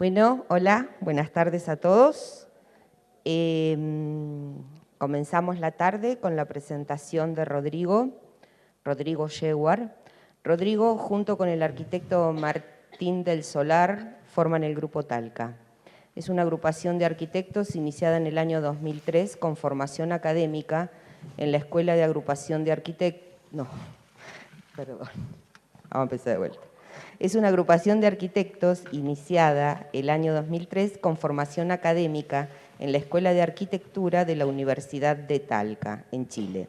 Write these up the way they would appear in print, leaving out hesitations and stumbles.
Bueno, hola, buenas tardes a todos. Comenzamos la tarde con la presentación de Rodrigo Yewar. Rodrigo, junto con el arquitecto Martín del Solar, forman el Grupo Talca. Es una agrupación de arquitectos iniciada en el año 2003 con formación académica en la Escuela de Agrupación de Arquitectos... No, perdón, vamos a empezar de vuelta. Es una agrupación de arquitectos iniciada el año 2003 con formación académica en la Escuela de Arquitectura de la Universidad de Talca, en Chile.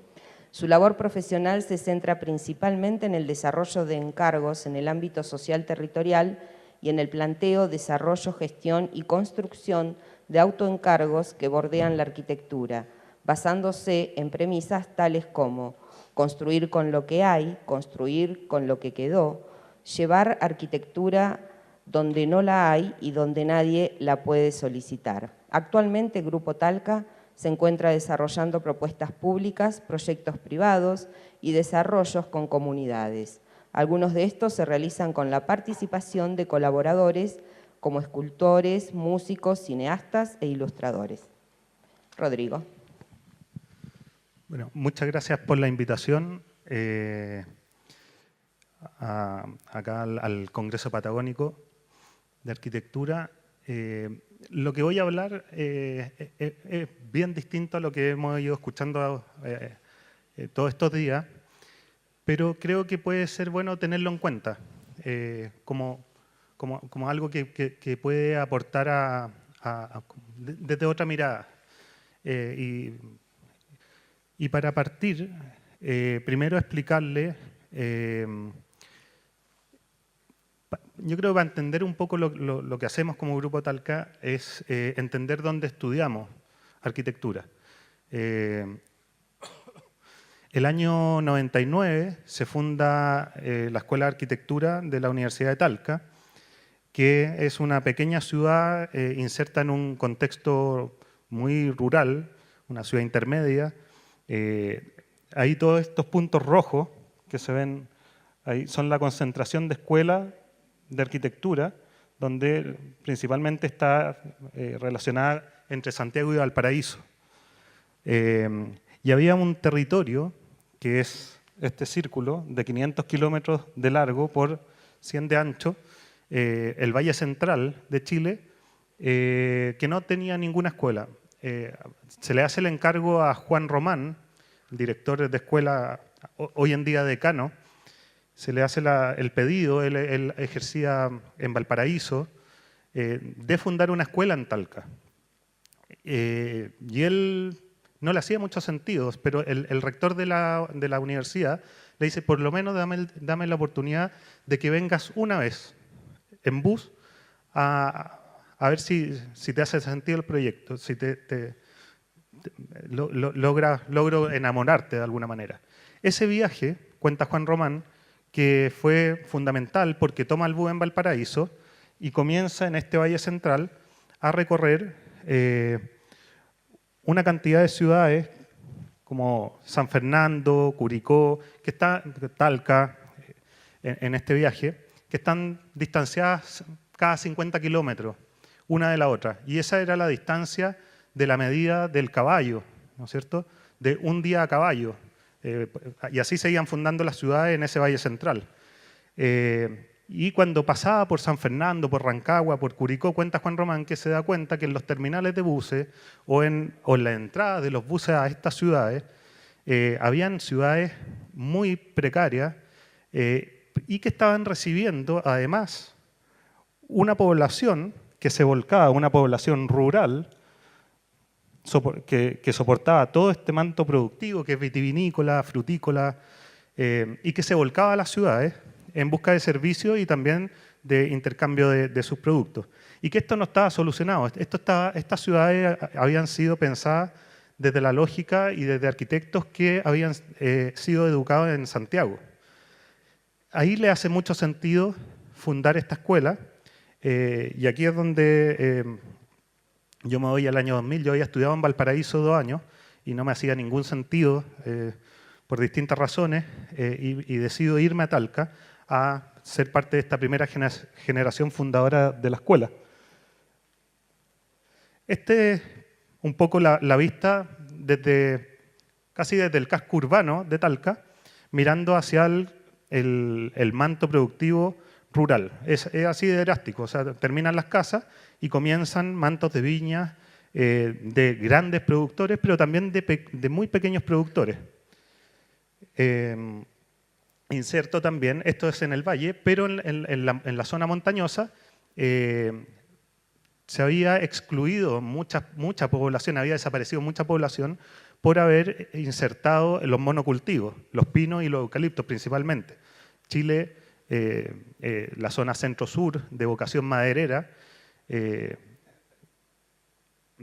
Su labor profesional se centra principalmente en el desarrollo de encargos en el ámbito social territorial y en el planteo, desarrollo, gestión y construcción de autoencargos que bordean la arquitectura, basándose en premisas tales como construir con lo que hay, construir con lo que quedó, llevar arquitectura donde no la hay y donde nadie la puede solicitar. Actualmente, el Grupo Talca se encuentra desarrollando propuestas públicas, proyectos privados y desarrollos con comunidades. Algunos de estos se realizan con la participación de colaboradores como escultores, músicos, cineastas e ilustradores. Rodrigo. Bueno, muchas gracias por la invitación acá al Congreso Patagónico de Arquitectura. Lo que voy a hablar es bien distinto a lo que hemos ido escuchando todos estos días, pero creo que puede ser bueno tenerlo en cuenta como algo que puede aportar desde otra mirada. Y para partir, primero explicarle, yo creo que para entender un poco lo que hacemos como Grupo Talca es entender dónde estudiamos arquitectura. El año 99 se funda la Escuela de Arquitectura de la Universidad de Talca, que es una pequeña ciudad inserta en un contexto muy rural, una ciudad intermedia. Ahí todos estos puntos rojos que se ven ahí son la concentración de escuelas de arquitectura, donde principalmente está relacionada entre Santiago y Valparaíso. Y había un territorio que es este círculo de 500 kilómetros de largo por 100 de ancho, el Valle Central de Chile, que no tenía ninguna escuela. Se le hace el encargo a Juan Román, director de escuela, hoy en día decano, se le hace el pedido, él ejercía en Valparaíso, de fundar una escuela en Talca. Y él no le hacía muchos sentidos, pero el rector de la universidad le dice, por lo menos dame la oportunidad de que vengas una vez en bus a ver si te hace sentido el proyecto, si logro enamorarte de alguna manera. Ese viaje, cuenta Juan Román, que fue fundamental porque toma el bus en Valparaíso y comienza en este Valle Central a recorrer una cantidad de ciudades como San Fernando, Curicó, Talca, en este viaje, que están distanciadas cada 50 kilómetros una de la otra. Y esa era la distancia de la medida del caballo, ¿no es cierto?, de un día a caballo. Y así se iban fundando las ciudades en ese Valle Central. Y cuando pasaba por San Fernando, por Rancagua, por Curicó, cuenta Juan Román que se da cuenta que en los terminales de buses o en la entrada de los buses a estas ciudades, habían ciudades muy precarias y que estaban recibiendo además una población que se volcaba, una población rural, que soportaba todo este manto productivo que es vitivinícola, frutícola, y que se volcaba a las ciudades en busca de servicios y también de intercambio de sus productos. Y que esto no estaba solucionado. Estas ciudades habían sido pensadas desde la lógica y desde arquitectos que habían sido educados en Santiago. Ahí le hace mucho sentido fundar esta escuela, y aquí es donde yo me voy al año 2000. Yo había estudiado en Valparaíso 2 años y no me hacía ningún sentido por distintas razones y decido irme a Talca a ser parte de esta primera generación fundadora de la escuela. Este es un poco la vista casi desde el casco urbano de Talca, mirando hacia el manto productivo rural. Es así de drástico, o sea, terminan las casas y comienzan mantos de viñas de grandes productores, pero también de muy pequeños productores. Inserto también, esto es en el valle, pero en la zona montañosa se había excluido mucha población, había desaparecido mucha población por haber insertado los monocultivos, los pinos y los eucaliptos principalmente. Chile, la zona centro-sur de vocación maderera, de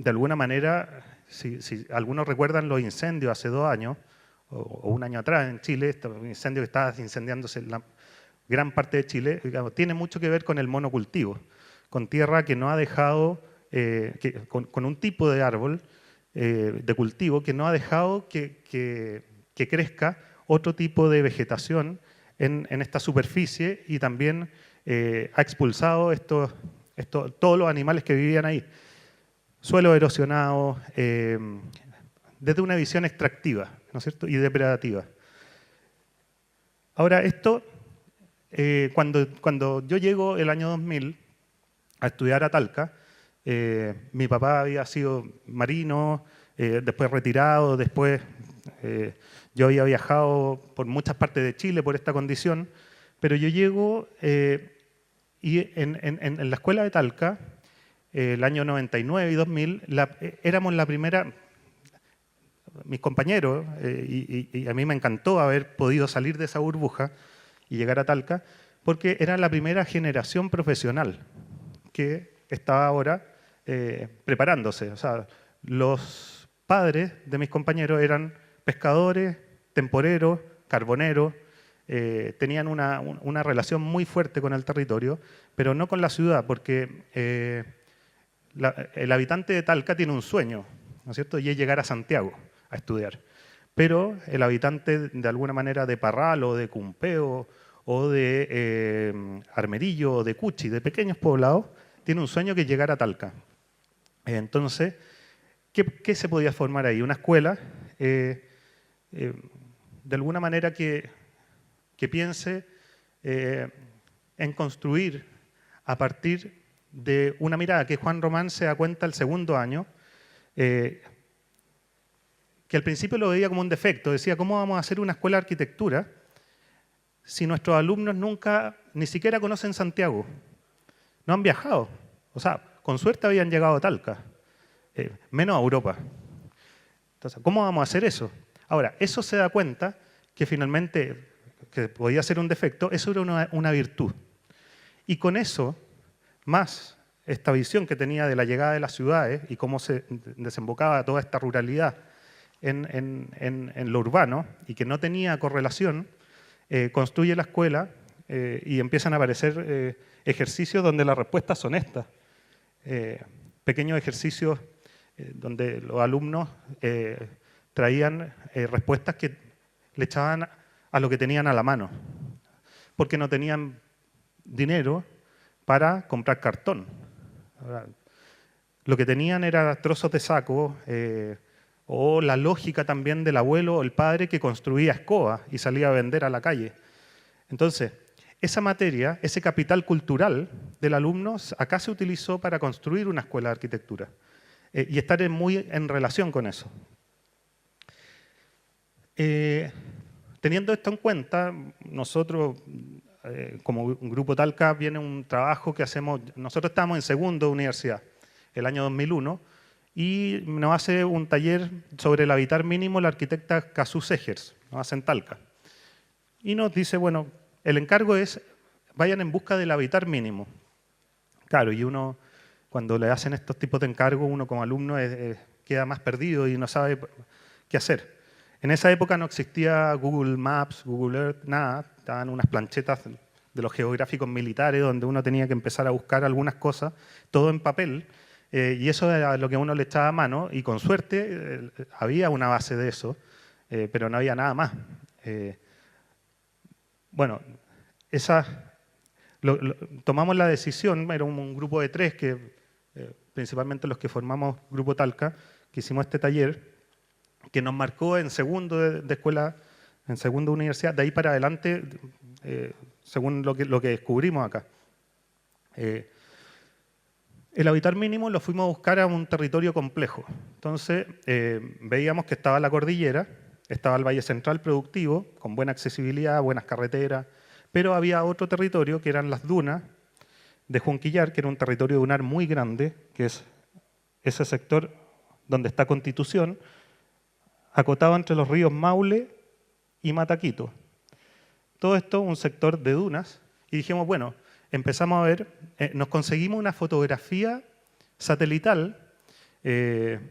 alguna manera, si algunos recuerdan los incendios hace 2 años, o 1 año atrás en Chile, un incendio que estaba incendiándose en la gran parte de Chile, digamos, tiene mucho que ver con el monocultivo, con tierra que no ha dejado, con un tipo de árbol, de cultivo, que no ha dejado que crezca otro tipo de vegetación en esta superficie y también ha expulsado todos los animales que vivían ahí. Suelo erosionado, desde una visión extractiva, ¿no es cierto?, y depredativa. Ahora, esto, cuando yo llego el año 2000 a estudiar a Talca, mi papá había sido marino, después retirado, después yo había viajado por muchas partes de Chile por esta condición, pero yo llego y en la escuela de Talca, el año 99 y 2000, éramos la primera, mis compañeros, y a mí me encantó haber podido salir de esa burbuja y llegar a Talca, porque era la primera generación profesional que estaba ahora preparándose. O sea, los padres de mis compañeros eran pescadores, temporeros, carboneros, tenían una relación muy fuerte con el territorio, pero no con la ciudad, porque el habitante de Talca tiene un sueño, ¿no es cierto?, y es llegar a Santiago a estudiar. Pero el habitante, de alguna manera, de Parral o de Cumpeo o de Armerillo o de Cuchi, de pequeños poblados, tiene un sueño que es llegar a Talca. Entonces, ¿qué se podía formar ahí? Una escuela, de alguna manera, que piense en construir a partir de una mirada que Juan Román se da cuenta el segundo año, que al principio lo veía como un defecto. Decía, ¿cómo vamos a hacer una escuela de arquitectura si nuestros alumnos nunca, ni siquiera conocen Santiago? No han viajado. O sea, con suerte habían llegado a Talca, menos a Europa. Entonces, ¿cómo vamos a hacer eso? Ahora, eso se da cuenta que finalmente, que podía ser un defecto, eso era una virtud. Y con eso, más esta visión que tenía de la llegada de las ciudades y cómo se desembocaba toda esta ruralidad en lo urbano y que no tenía correlación, construye la escuela y empiezan a aparecer ejercicios donde las respuestas son estas. Pequeños ejercicios donde los alumnos traían respuestas que le echaban a lo que tenían a la mano, porque no tenían dinero para comprar cartón. Lo que tenían era trozos de saco o la lógica también del abuelo o el padre que construía escobas y salía a vender a la calle. Entonces, esa materia, ese capital cultural del alumno, acá se utilizó para construir una escuela de arquitectura y estar muy en relación con eso. Teniendo esto en cuenta, nosotros, como un grupo Talca, viene un trabajo que hacemos. Nosotros estamos en segundo de universidad, el año 2001, y nos hace un taller sobre el habitar mínimo la arquitecta Cazú Segers, nos hace en Talca. Y nos dice, bueno, el encargo es, vayan en busca del habitar mínimo. Claro, y uno, cuando le hacen estos tipos de encargos, uno como alumno queda más perdido y no sabe qué hacer. En esa época no existía Google Maps, Google Earth, nada. Estaban unas planchetas de los geográficos militares donde uno tenía que empezar a buscar algunas cosas, todo en papel, y eso era lo que uno le echaba a mano, y con suerte había una base de eso, pero no había nada más. Bueno, tomamos la decisión, era un grupo de 3 que principalmente los que formamos Grupo Talca, que hicimos este taller, que nos marcó en segundo de escuela, en segundo de universidad, de ahí para adelante, según lo que descubrimos acá. El habitar mínimo lo fuimos a buscar a un territorio complejo. Entonces, veíamos que estaba la cordillera, estaba el Valle Central productivo, con buena accesibilidad, buenas carreteras, pero había otro territorio que eran las dunas de Junquillar, que era un territorio dunar muy grande, que es ese sector donde está Constitución, acotado entre los ríos Maule y Mataquito. Todo esto un sector de dunas, y dijimos, bueno, empezamos a ver, nos conseguimos una fotografía satelital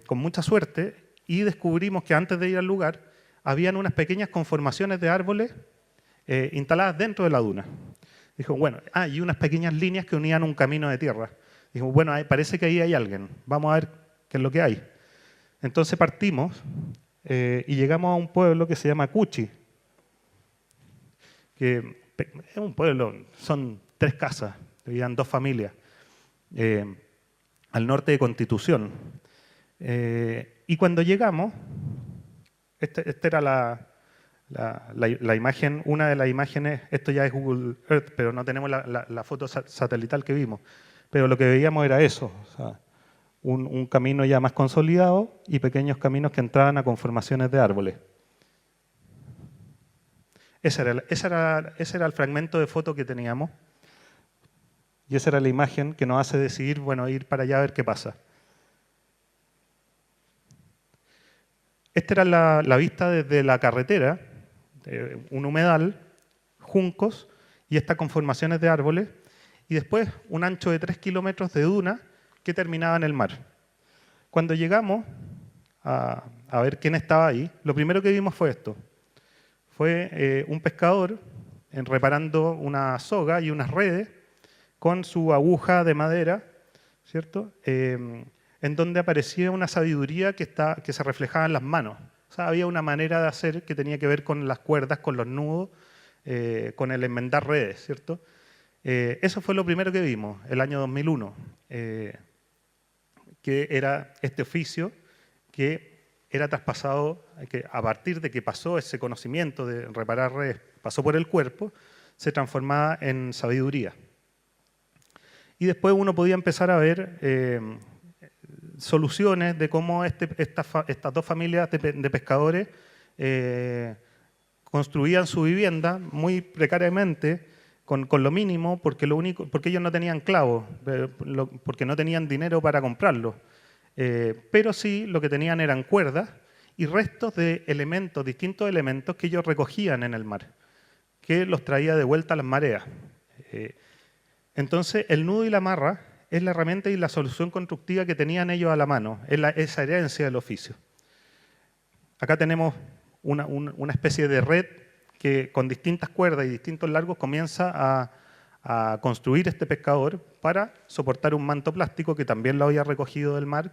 con mucha suerte y descubrimos que antes de ir al lugar habían unas pequeñas conformaciones de árboles instaladas dentro de la duna. Dijo, bueno, y unas pequeñas líneas que unían un camino de tierra. Dijo, bueno, parece que ahí hay alguien, vamos a ver qué es lo que hay. Entonces partimos y llegamos a un pueblo que se llama Cuchi, que es un pueblo, son 3 casas, vivían 2 familias, al norte de Constitución. Y cuando llegamos, esta era la imagen, una de las imágenes, esto ya es Google Earth, pero no tenemos la foto satelital que vimos, pero lo que veíamos era eso, o sea, un camino ya más consolidado y pequeños caminos que entraban a conformaciones de árboles. Ese era el fragmento de foto que teníamos y esa era la imagen que nos hace decidir, bueno, ir para allá a ver qué pasa. Esta era la vista desde la carretera, un humedal, juncos y estas conformaciones de árboles, y después un ancho de 3 kilómetros de duna que terminaba en el mar. Cuando llegamos a ver quién estaba ahí, lo primero que vimos fue esto. Fue un pescador reparando una soga y unas redes con su aguja de madera, ¿cierto? En donde aparecía una sabiduría que se reflejaba en las manos. O sea, había una manera de hacer que tenía que ver con las cuerdas, con los nudos, con el enmendar redes, ¿cierto? Eso fue lo primero que vimos, el año 2001, que era este oficio que era traspasado, que a partir de que pasó ese conocimiento de reparar redes, pasó por el cuerpo, se transformaba en sabiduría. Y después uno podía empezar a ver soluciones de cómo estas 2 familias de pescadores construían su vivienda muy precariamente, con lo mínimo, porque ellos no tenían clavos, porque no tenían dinero para comprarlos. Pero sí lo que tenían eran cuerdas y restos de elementos, distintos elementos que ellos recogían en el mar, que los traía de vuelta a las mareas. Entonces, el nudo y la amarra es la herramienta y la solución constructiva que tenían ellos a la mano, es esa herencia del oficio. Acá tenemos una especie de red que con distintas cuerdas y distintos largos comienza a construir este pescador para soportar un manto plástico que también lo había recogido del mar.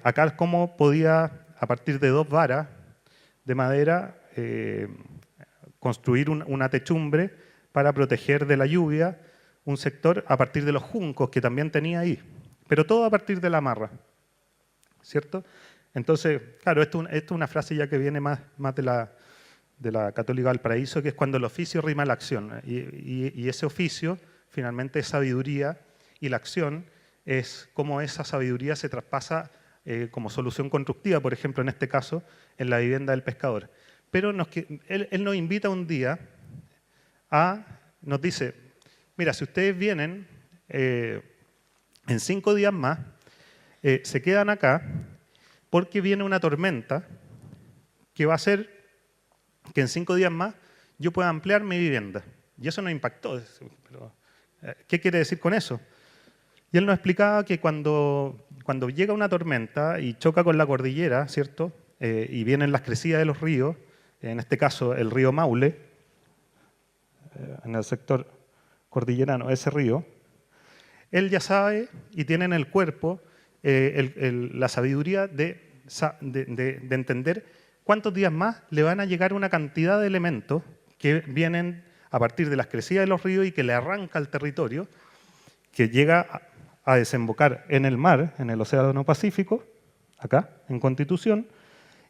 Acá es cómo podía, a partir de 2 varas de madera, construir una techumbre para proteger de la lluvia un sector a partir de los juncos que también tenía ahí, pero todo a partir de la amarra, ¿cierto? Entonces, claro, esto es una frase ya que viene más de la Católica Valparaíso, que es cuando el oficio rima la acción, y ese oficio finalmente es sabiduría, y la acción es cómo esa sabiduría se traspasa como solución constructiva, por ejemplo, en este caso, en la vivienda del pescador. Pero él nos invita un día nos dice, mira, si ustedes vienen en 5 días más, se quedan acá porque viene una tormenta que va a hacer que en 5 días más yo pueda ampliar mi vivienda. Y eso nos impactó. Pero, ¿qué quiere decir con eso? Y él nos explicaba que cuando llega una tormenta y choca con la cordillera, ¿cierto? Y vienen las crecidas de los ríos, en este caso el río Maule, en el sector cordillerano, ese río, él ya sabe y tiene en el cuerpo la sabiduría de entender cuántos días más le van a llegar una cantidad de elementos que vienen a partir de las crecidas de los ríos y que le arranca el territorio, que llega a desembocar en el mar, en el Océano Pacífico, acá, en Constitución,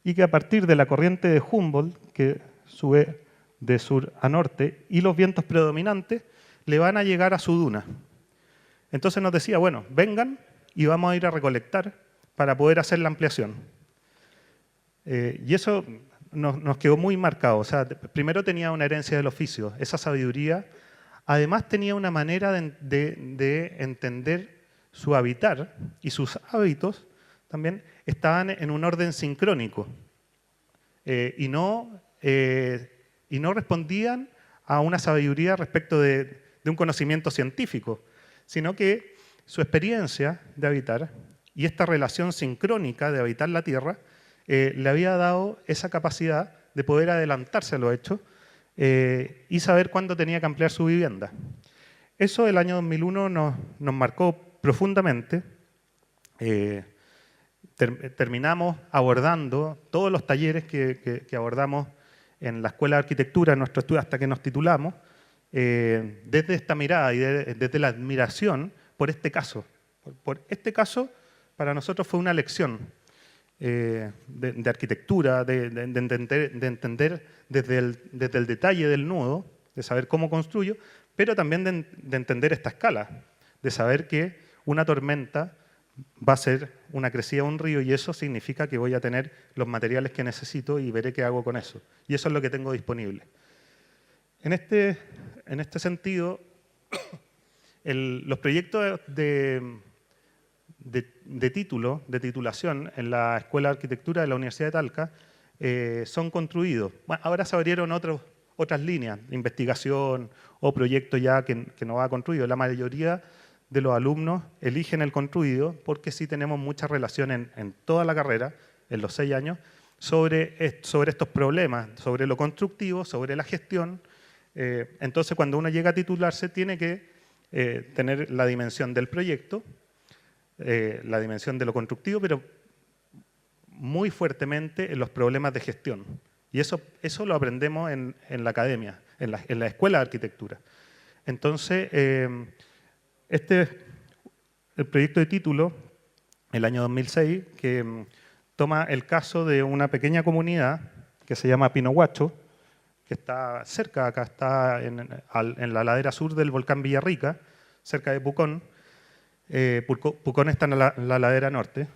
y que a partir de la corriente de Humboldt, que sube de sur a norte, y los vientos predominantes, le van a llegar a su duna. Entonces nos decía, bueno, vengan y vamos a ir a recolectar para poder hacer la ampliación. Y eso nos quedó muy marcado. O sea, primero tenía una herencia del oficio, esa sabiduría. Además tenía una manera de entender su habitar, y sus hábitos también estaban en un orden sincrónico y no respondían a una sabiduría respecto de un conocimiento científico, sino que su experiencia de habitar y esta relación sincrónica de habitar la Tierra le había dado esa capacidad de poder adelantarse a los hechos y saber cuándo tenía que ampliar su vivienda. Eso el año 2001 nos marcó profundamente. Terminamos abordando todos los talleres que abordamos en la Escuela de Arquitectura, en nuestro estudio, hasta que nos titulamos, desde esta mirada y desde la admiración por este caso. Por este caso, para nosotros fue una lección de arquitectura, de entender desde el detalle del nudo, de saber cómo construyo, pero también de entender esta escala, de saber que una tormenta va a ser una crecida de un río y eso significa que voy a tener los materiales que necesito y veré qué hago con eso. Y eso es lo que tengo disponible. En este sentido, los proyectos de título, de titulación en la Escuela de Arquitectura de la Universidad de Talca son construidos. Bueno, ahora se abrieron otras líneas de investigación o proyectos ya que no va construido. La mayoría de los alumnos eligen el construido porque sí tenemos mucha relación en toda la carrera, en los 6 años, sobre estos problemas, sobre lo constructivo, sobre la gestión. Entonces, cuando uno llega a titularse, tiene que tener la dimensión del proyecto, la dimensión de lo constructivo, pero muy fuertemente en los problemas de gestión. Y eso lo aprendemos en la academia, en la Escuela de Arquitectura. Entonces, el proyecto de título, el año 2006, que toma el caso de una pequeña comunidad que se llama Pinohuacho, que está cerca, acá está en la ladera sur del volcán Villarrica, cerca de Pucón. Pucón está en la ladera norte.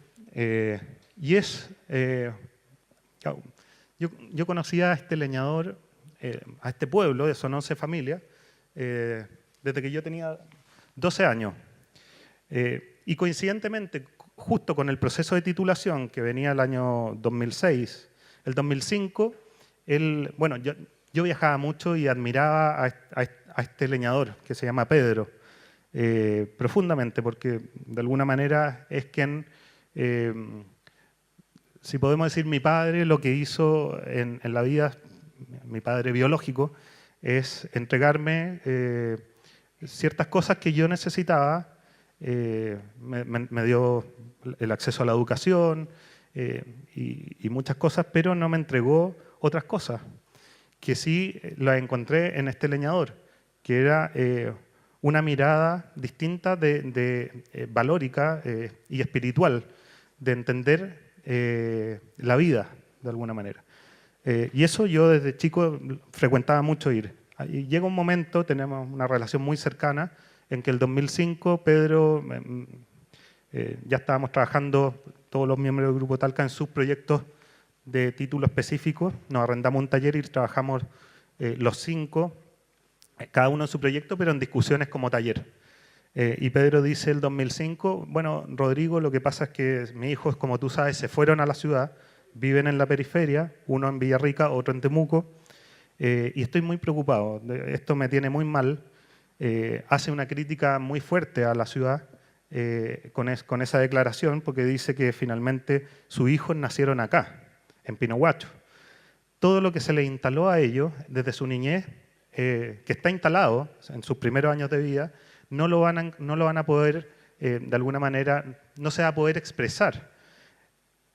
Yo conocía a este leñador, a este pueblo, son 11 familias, desde que yo tenía 12 años. Y coincidentemente, justo con el proceso de titulación que venía el año 2006, el 2005, yo viajaba mucho y admiraba a este leñador que se llama Pedro, profundamente, porque de alguna manera es quien, si podemos decir mi padre, lo que hizo en la vida, mi padre biológico, es entregarme ciertas cosas que yo necesitaba. Me dio el acceso a la educación y muchas cosas, pero no me entregó otras cosas, que sí las encontré en este leñador, que era una mirada distinta valórica y espiritual, de entender la vida, de alguna manera. Y eso yo desde chico frecuentaba mucho ir. Y llega un momento, tenemos una relación muy cercana, en que el 2005 Pedro, ya estábamos trabajando todos los miembros del Grupo Talca en sus proyectos de título específico, nos arrendamos un taller y trabajamos los 5, cada uno en su proyecto, pero en discusiones como taller. Y Pedro dice el 2005, bueno, Rodrigo, lo que pasa es que mis hijos, como tú sabes, se fueron a la ciudad, viven en la periferia, uno en Villarrica, otro en Temuco, y estoy muy preocupado, esto me tiene muy mal. Hace una crítica muy fuerte a la ciudad con esa declaración, porque dice que finalmente sus hijos nacieron acá, en Pinohuacho. Todo lo que se le instaló a ellos desde su niñez, que está instalado en sus primeros años de vida, no lo van a poder, de alguna manera, no se va a poder expresar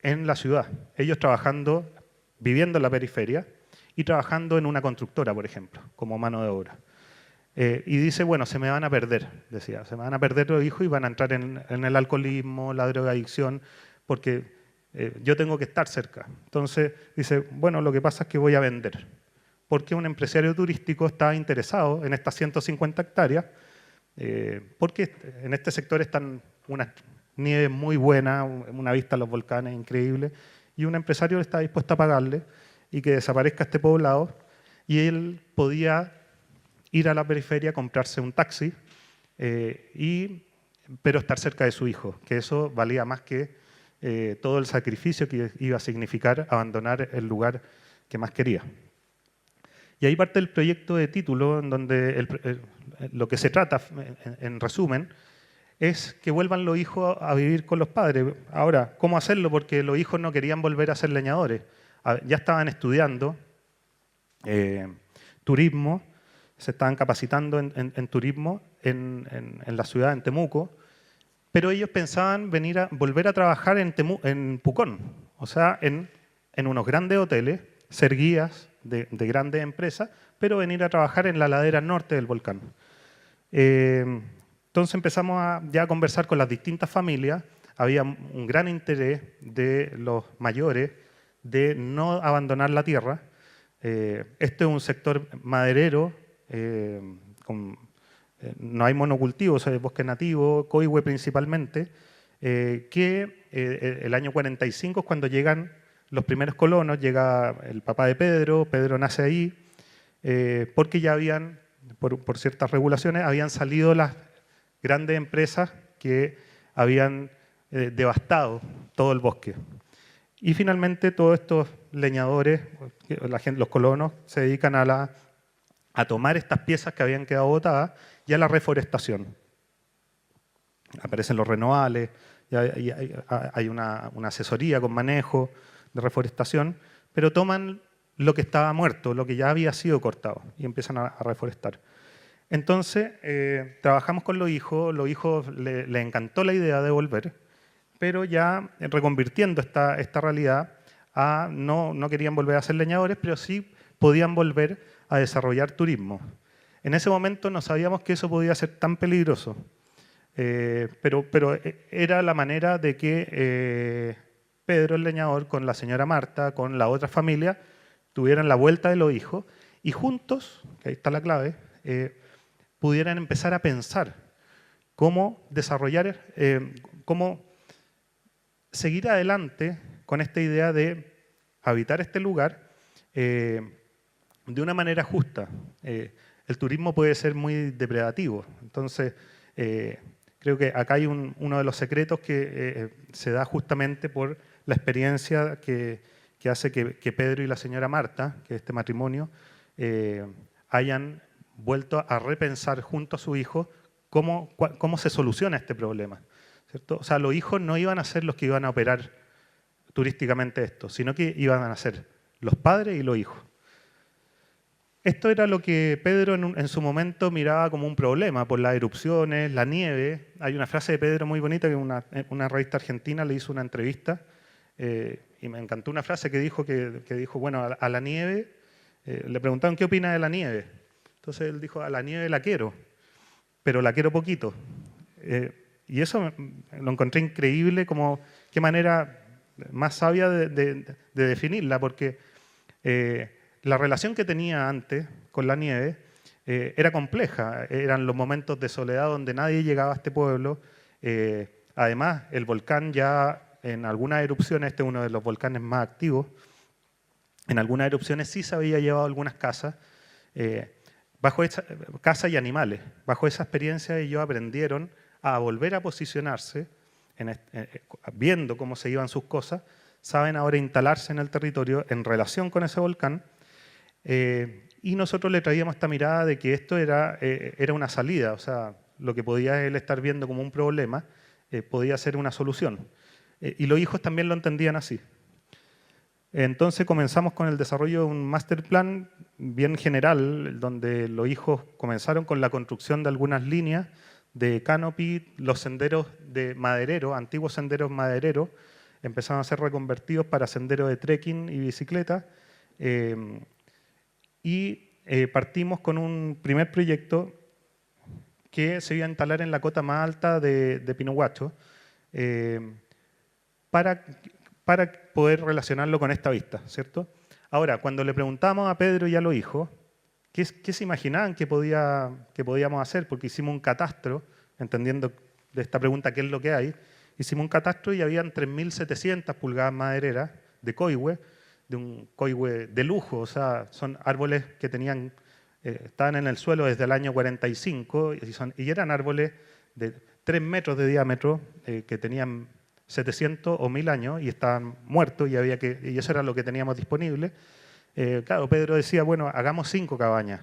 en la ciudad. Ellos viviendo en la periferia y trabajando en una constructora, por ejemplo, como mano de obra. Y dice, bueno, se me van a perder, decía, se me van a perder los hijos y van a entrar en el alcoholismo, la drogadicción, porque yo tengo que estar cerca. Entonces dice, bueno, lo que pasa es que voy a vender, porque un empresario turístico estaba interesado en estas 150 hectáreas, porque en este sector están unas nieves muy buenas, una vista a los volcanes increíble, y un empresario está dispuesto a pagarle y que desaparezca este poblado, y él podía ir a la periferia, comprarse un taxi, pero estar cerca de su hijo, que eso valía más que todo el sacrificio que iba a significar abandonar el lugar que más quería. Y ahí parte el proyecto de título, en donde lo que se trata, en resumen, es que vuelvan los hijos a vivir con los padres. Ahora, ¿cómo hacerlo? Porque los hijos no querían volver a ser leñadores. Ya estaban estudiando turismo, se estaban capacitando en turismo en la ciudad, en Temuco, pero ellos pensaban volver a trabajar en Pucón, o sea, en unos grandes hoteles, ser guías de grandes empresas, pero venir a trabajar en la ladera norte del volcán. Entonces empezamos ya a conversar con las distintas familias, había un gran interés de los mayores de no abandonar la tierra. Este es un sector maderero, no hay monocultivos, hay bosque nativo, coihue principalmente, que el año 45 es cuando llegan los primeros colonos, llega el papá de Pedro, Pedro nace ahí, porque ya habían, por ciertas regulaciones, habían salido las grandes empresas que habían devastado todo el bosque. Y finalmente todos estos leñadores, los colonos, se dedican a tomar estas piezas que habían quedado botadas y a la reforestación. Aparecen los renovales, hay una asesoría con manejo de reforestación, pero toman lo que estaba muerto, lo que ya había sido cortado, y empiezan a reforestar. Entonces, trabajamos con los hijos les encantó la idea de volver, pero ya reconvirtiendo esta realidad no querían volver a ser leñadores, pero sí podían volver a desarrollar turismo. En ese momento no sabíamos que eso podía ser tan peligroso, pero era la manera de que Pedro el leñador con la señora Marta, con la otra familia, tuvieran la vuelta de los hijos y juntos, que ahí está la clave, pudieran empezar a pensar cómo desarrollar, cómo seguir adelante con esta idea de habitar este lugar de una manera justa. El turismo puede ser muy depredativo, entonces creo que acá hay uno de los secretos que se da justamente por la experiencia que hace que Pedro y la señora Marta, que este matrimonio, hayan vuelto a repensar junto a su hijo cómo se soluciona este problema, ¿cierto? O sea, los hijos no iban a ser los que iban a operar turísticamente esto, sino que iban a ser los padres y los hijos. Esto era lo que Pedro en su momento miraba como un problema por las erupciones, la nieve. Hay una frase de Pedro muy bonita que una revista argentina le hizo una entrevista y me encantó una frase que dijo, bueno, a la nieve, le preguntaron qué opina de la nieve. Entonces él dijo, a la nieve la quiero, pero la quiero poquito. Y eso lo encontré increíble, como qué manera más sabia de definirla, porque la relación que tenía antes con la nieve era compleja. Eran los momentos de soledad donde nadie llegaba a este pueblo. Además, el volcán ya en algunas erupciones, este es uno de los volcanes más activos, en algunas erupciones sí se había llevado algunas casas, casas y animales. Bajo esa experiencia ellos aprendieron a volver a posicionarse, viendo cómo se iban sus cosas, saben ahora instalarse en el territorio en relación con ese volcán, y nosotros le traíamos esta mirada de que esto era una salida, o sea, lo que podía él estar viendo como un problema, podía ser una solución. Y los hijos también lo entendían así. Entonces comenzamos con el desarrollo de un master plan bien general, donde los hijos comenzaron con la construcción de algunas líneas de canopy, los senderos de maderero, antiguos senderos madereros, empezaron a ser reconvertidos para senderos de trekking y bicicleta, y partimos con un primer proyecto que se iba a instalar en la cota más alta de Pinohuacho para poder relacionarlo con esta vista, ¿cierto? Ahora, cuando le preguntamos a Pedro y a los hijos, ¿qué se imaginaban que podíamos hacer? Porque hicimos un catastro, entendiendo de esta pregunta qué es lo que hay, hicimos un catastro y habían 3.700 pulgadas madereras de coihue, de un coihue de lujo, o sea, son árboles que estaban en el suelo desde el año 45 y eran árboles de 3 metros de diámetro que tenían 700 o 1000 años y estaban muertos y eso era lo que teníamos disponible. Claro, Pedro decía, bueno, hagamos 5 cabañas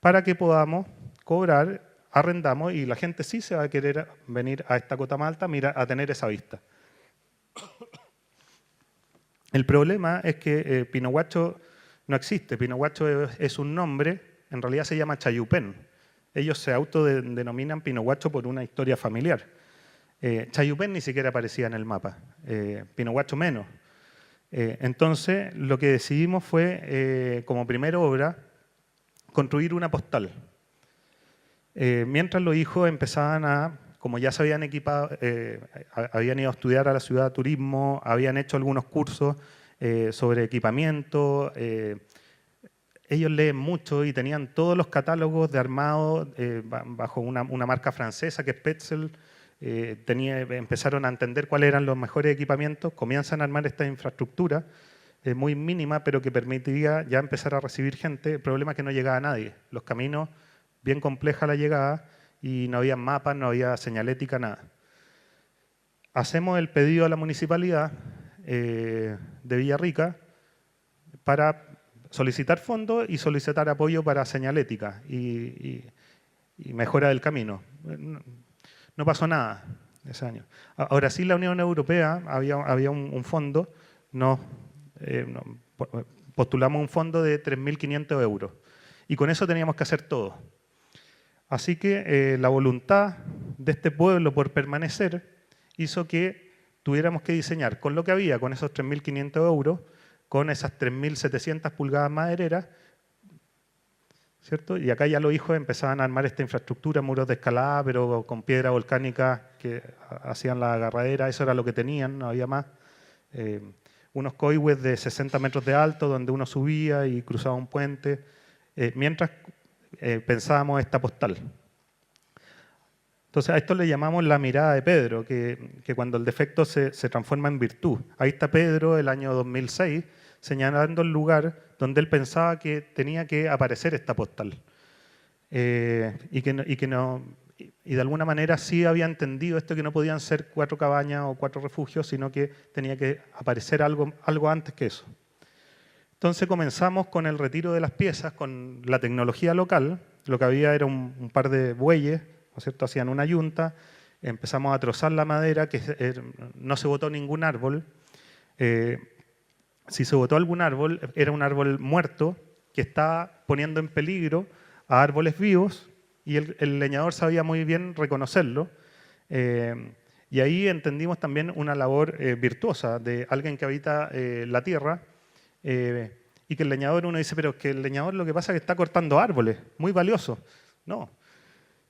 para que podamos cobrar, arrendamos y la gente sí se va a querer venir a esta cota más alta, mira, a tener esa vista. El problema es que Pinohuacho no existe. Pinohuacho es un nombre, en realidad se llama Chayupén. Ellos se autodenominan Pinohuacho por una historia familiar. Chayupén ni siquiera aparecía en el mapa, Pinohuacho menos. Entonces, lo que decidimos fue, como primera obra, construir una postal. Mientras los hijos empezaban como ya se habían equipado, habían ido a estudiar a la ciudad de turismo, habían hecho algunos cursos sobre equipamiento, ellos leen mucho y tenían todos los catálogos de armado bajo una marca francesa que es Petzl. Empezaron a entender cuáles eran los mejores equipamientos, comienzan a armar esta infraestructura muy mínima, pero que permitía ya empezar a recibir gente. El problema es que no llegaba nadie. Los caminos, bien compleja la llegada, y no había mapas, no había señalética, nada. Hacemos el pedido a la municipalidad de Villarrica para solicitar fondos y solicitar apoyo para señalética y mejora del camino. No pasó nada ese año. Ahora sí, la Unión Europea había un fondo, postulamos un fondo de 3.500 euros y con eso teníamos que hacer todo. Así que la voluntad de este pueblo por permanecer hizo que tuviéramos que diseñar con lo que había, con esos 3.500 euros, con esas 3.700 pulgadas madereras, ¿cierto? Y acá ya los hijos empezaban a armar esta infraestructura, muros de escalada, pero con piedra volcánica que hacían la agarradera, eso era lo que tenían, no había más. Unos coihues de 60 metros de alto donde uno subía y cruzaba un puente, mientras pensábamos esta postal. Entonces a esto le llamamos la mirada de Pedro, que cuando el defecto se transforma en virtud. Ahí está Pedro, el año 2006, señalando el lugar donde él pensaba que tenía que aparecer esta postal. Y de alguna manera sí había entendido esto, que no podían ser 4 cabañas o 4 refugios, sino que tenía que aparecer algo antes que eso. Entonces comenzamos con el retiro de las piezas, con la tecnología local. Lo que había era un par de bueyes, ¿no es cierto? Hacían una yunta, empezamos a trozar la madera, que no se botó ningún árbol. Si se botó algún árbol, era un árbol muerto que estaba poniendo en peligro a árboles vivos y el leñador sabía muy bien reconocerlo. Y ahí entendimos también una labor virtuosa de alguien que habita la tierra, y que el leñador, uno dice, pero es que el leñador lo que pasa es que está cortando árboles, muy valiosos. No.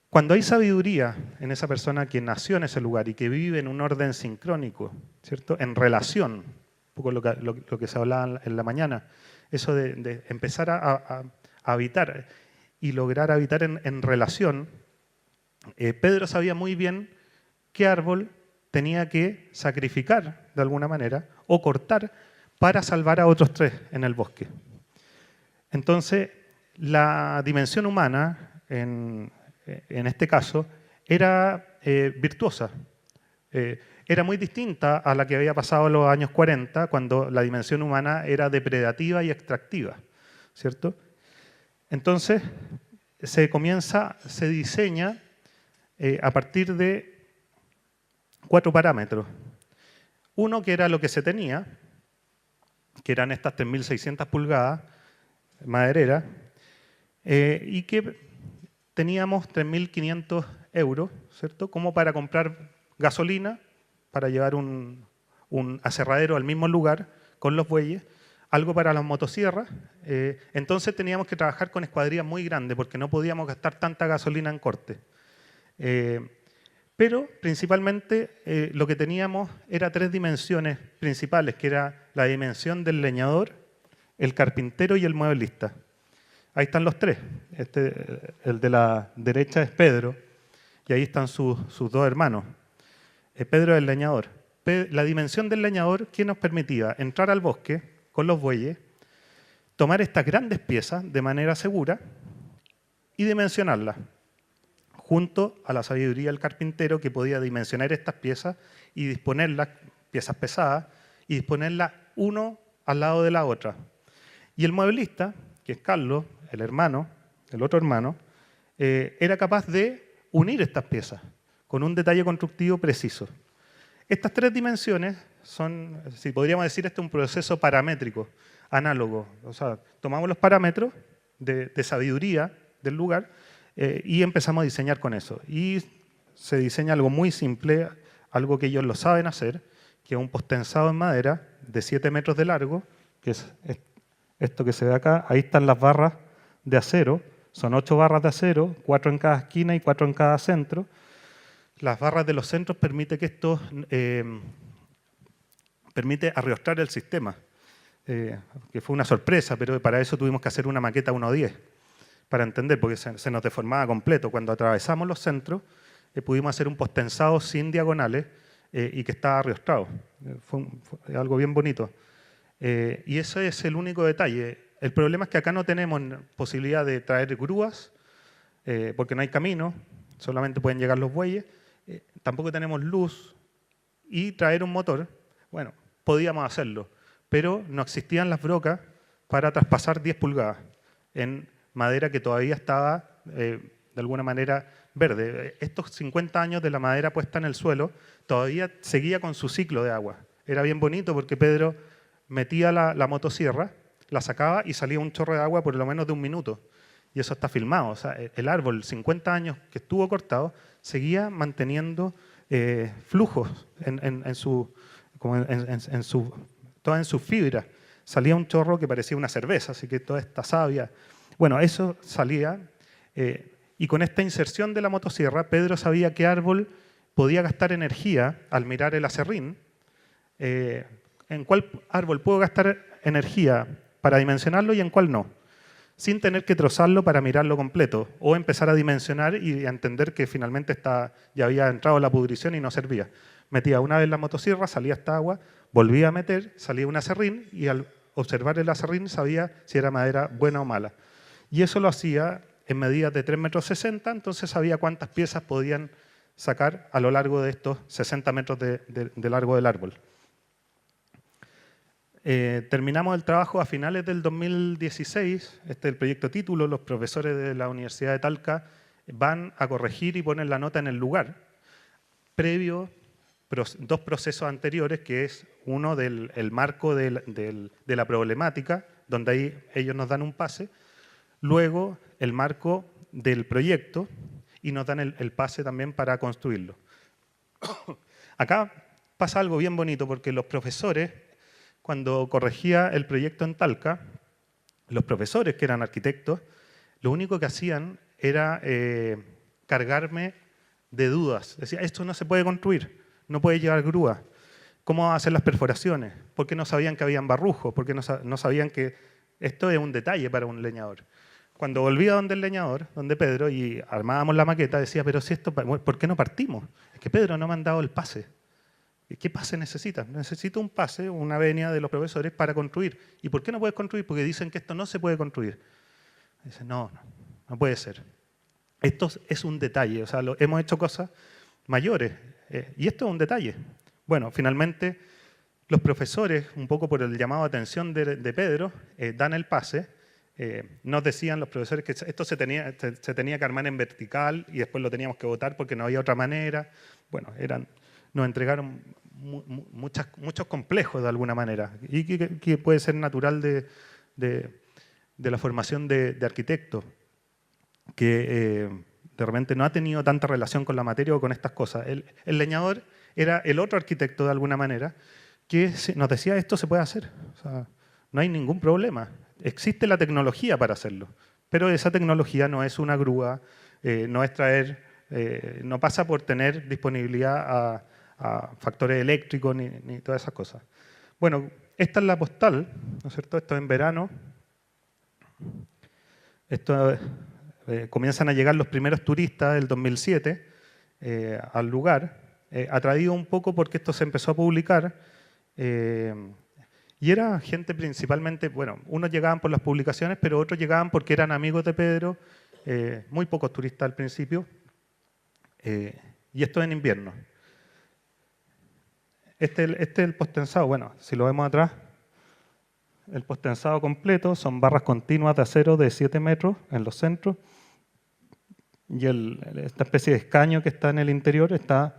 Cuando hay sabiduría en esa persona que nació en ese lugar y que vive en un orden sincrónico, ¿cierto? En relación, un poco lo que se hablaba en la mañana, eso de empezar a habitar y lograr habitar en relación, Pedro sabía muy bien qué árbol tenía que sacrificar de alguna manera o cortar para salvar a otros 3 en el bosque. Entonces, la dimensión humana, en este caso, era virtuosa. Era muy distinta a la que había pasado en los años 40, cuando la dimensión humana era depredativa y extractiva, ¿cierto? Entonces, se diseña a partir de 4 parámetros. Uno, que era lo que se tenía, que eran estas 3.600 pulgadas madereras, y que teníamos 3.500 euros, ¿cierto? Como para comprar gasolina, para llevar un aserradero al mismo lugar con los bueyes, algo para las motosierras. Entonces teníamos que trabajar con escuadrillas muy grandes porque no podíamos gastar tanta gasolina en corte. Pero principalmente lo que teníamos era 3 dimensiones principales, que era la dimensión del leñador, el carpintero y el mueblista. Ahí están los 3. El de la derecha es Pedro, y ahí están sus 2 hermanos. Pedro es el leñador. La dimensión del leñador, ¿qué nos permitía? Entrar al bosque con los bueyes, tomar estas grandes piezas de manera segura y dimensionarlas, junto a la sabiduría del carpintero, que podía dimensionar estas piezas y disponerlas, piezas pesadas, y disponerlas uno al lado de la otra. Y el mueblista, que es Carlos, el hermano, el otro hermano, era capaz de unir estas piezas con un detalle constructivo preciso. Estas 3 dimensiones son, si podríamos decir, este es un proceso paramétrico, análogo. O sea, tomamos los parámetros de sabiduría del lugar y empezamos a diseñar con eso. Y se diseña algo muy simple, algo que ellos lo saben hacer, que es un postensado en madera de 7 metros de largo, que es esto que se ve acá. Ahí están las barras de acero, son 8 barras de acero, 4 en cada esquina y 4 en cada centro. Las barras de los centros permite que esto permite arrostrar el sistema, que fue una sorpresa, pero para eso tuvimos que hacer una maqueta 1:10 para entender, porque se nos deformaba completo. Cuando atravesamos los centros, pudimos hacer un postensado sin diagonales y que estaba arrostrado. Fue algo bien bonito. Y ese es el único detalle. El problema es que acá no tenemos posibilidad de traer grúas, porque no hay camino, solamente pueden llegar los bueyes. Tampoco tenemos luz y traer un motor. Bueno, podíamos hacerlo, pero no existían las brocas para traspasar 10 pulgadas en madera que todavía estaba de alguna manera verde. Estos 50 años de la madera puesta en el suelo todavía seguía con su ciclo de agua. Era bien bonito porque Pedro metía la motosierra, la sacaba y salía un chorro de agua por lo menos de 1 minuto. Y eso está filmado. O sea, el árbol, 50 años que estuvo cortado, seguía manteniendo flujos toda en su fibra. Salía un chorro que parecía una cerveza, así que toda esta savia. Bueno, eso salía. Y con esta inserción de la motosierra, Pedro sabía qué árbol podía gastar energía al mirar el aserrín. En cuál árbol puedo gastar energía para dimensionarlo y en cuál no, sin tener que trozarlo para mirarlo completo o empezar a dimensionar y a entender que finalmente ya había entrado la pudrición y no servía. Metía una vez la motosierra, salía esta agua, volvía a meter, salía un aserrín y al observar el aserrín sabía si era madera buena o mala. Y eso lo hacía en medidas de 3,60 metros, entonces sabía cuántas piezas podían sacar a lo largo de estos 60 metros de largo del árbol. Terminamos el trabajo a finales del 2016, este es el proyecto título, los profesores de la Universidad de Talca van a corregir y ponen la nota en el lugar, previo 2 procesos anteriores, que es uno del marco de la problemática, donde ahí ellos nos dan un pase, luego el marco del proyecto y nos dan el pase también para construirlo. Acá pasa algo bien bonito porque los profesores, cuando corregía el proyecto en Talca, los profesores que eran arquitectos, lo único que hacían era cargarme de dudas. Decía, esto no se puede construir, no puede llevar grúa. ¿Cómo hacer las perforaciones? ¿Por qué no sabían que habían barrujos? ¿Por qué no sabían que esto es un detalle para un leñador? Cuando volvía donde el leñador, donde Pedro, y armábamos la maqueta, decía, pero si esto, ¿por qué no partimos? Es que Pedro no me han dado el pase. ¿Qué pase necesitas? Necesito un pase, una venia de los profesores para construir. ¿Y por qué no puedes construir? Porque dicen que esto no se puede construir. Dice, no puede ser. Esto es un detalle, o sea, hemos hecho cosas mayores y esto es un detalle. Bueno, finalmente los profesores, un poco por el llamado de atención de Pedro, dan el pase. Nos decían los profesores que esto se tenía que armar en vertical y después lo teníamos que votar porque no había otra manera. Bueno, nos entregaron muchos complejos de alguna manera y que puede ser natural de la formación de arquitectos, que de repente no ha tenido tanta relación con la materia o con estas cosas. El leñador era el otro arquitecto de alguna manera que nos decía esto se puede hacer, o sea, no hay ningún problema, existe la tecnología para hacerlo, pero esa tecnología no es una grúa, no es traer No pasa por tener disponibilidad a factores eléctricos ni todas esas cosas. Bueno, esta es la postal, ¿no es cierto? Esto es en verano. Comienzan a llegar los primeros turistas del 2007 al lugar, atraído un poco porque esto se empezó a publicar. Y era gente principalmente, bueno, unos llegaban por las publicaciones, pero otros llegaban porque eran amigos de Pedro, muy pocos turistas al principio, y esto en invierno. Este es el postensado, bueno, si lo vemos atrás, el postensado completo son barras continuas de acero de 7 metros en los centros, y esta especie de escaño que está en el interior está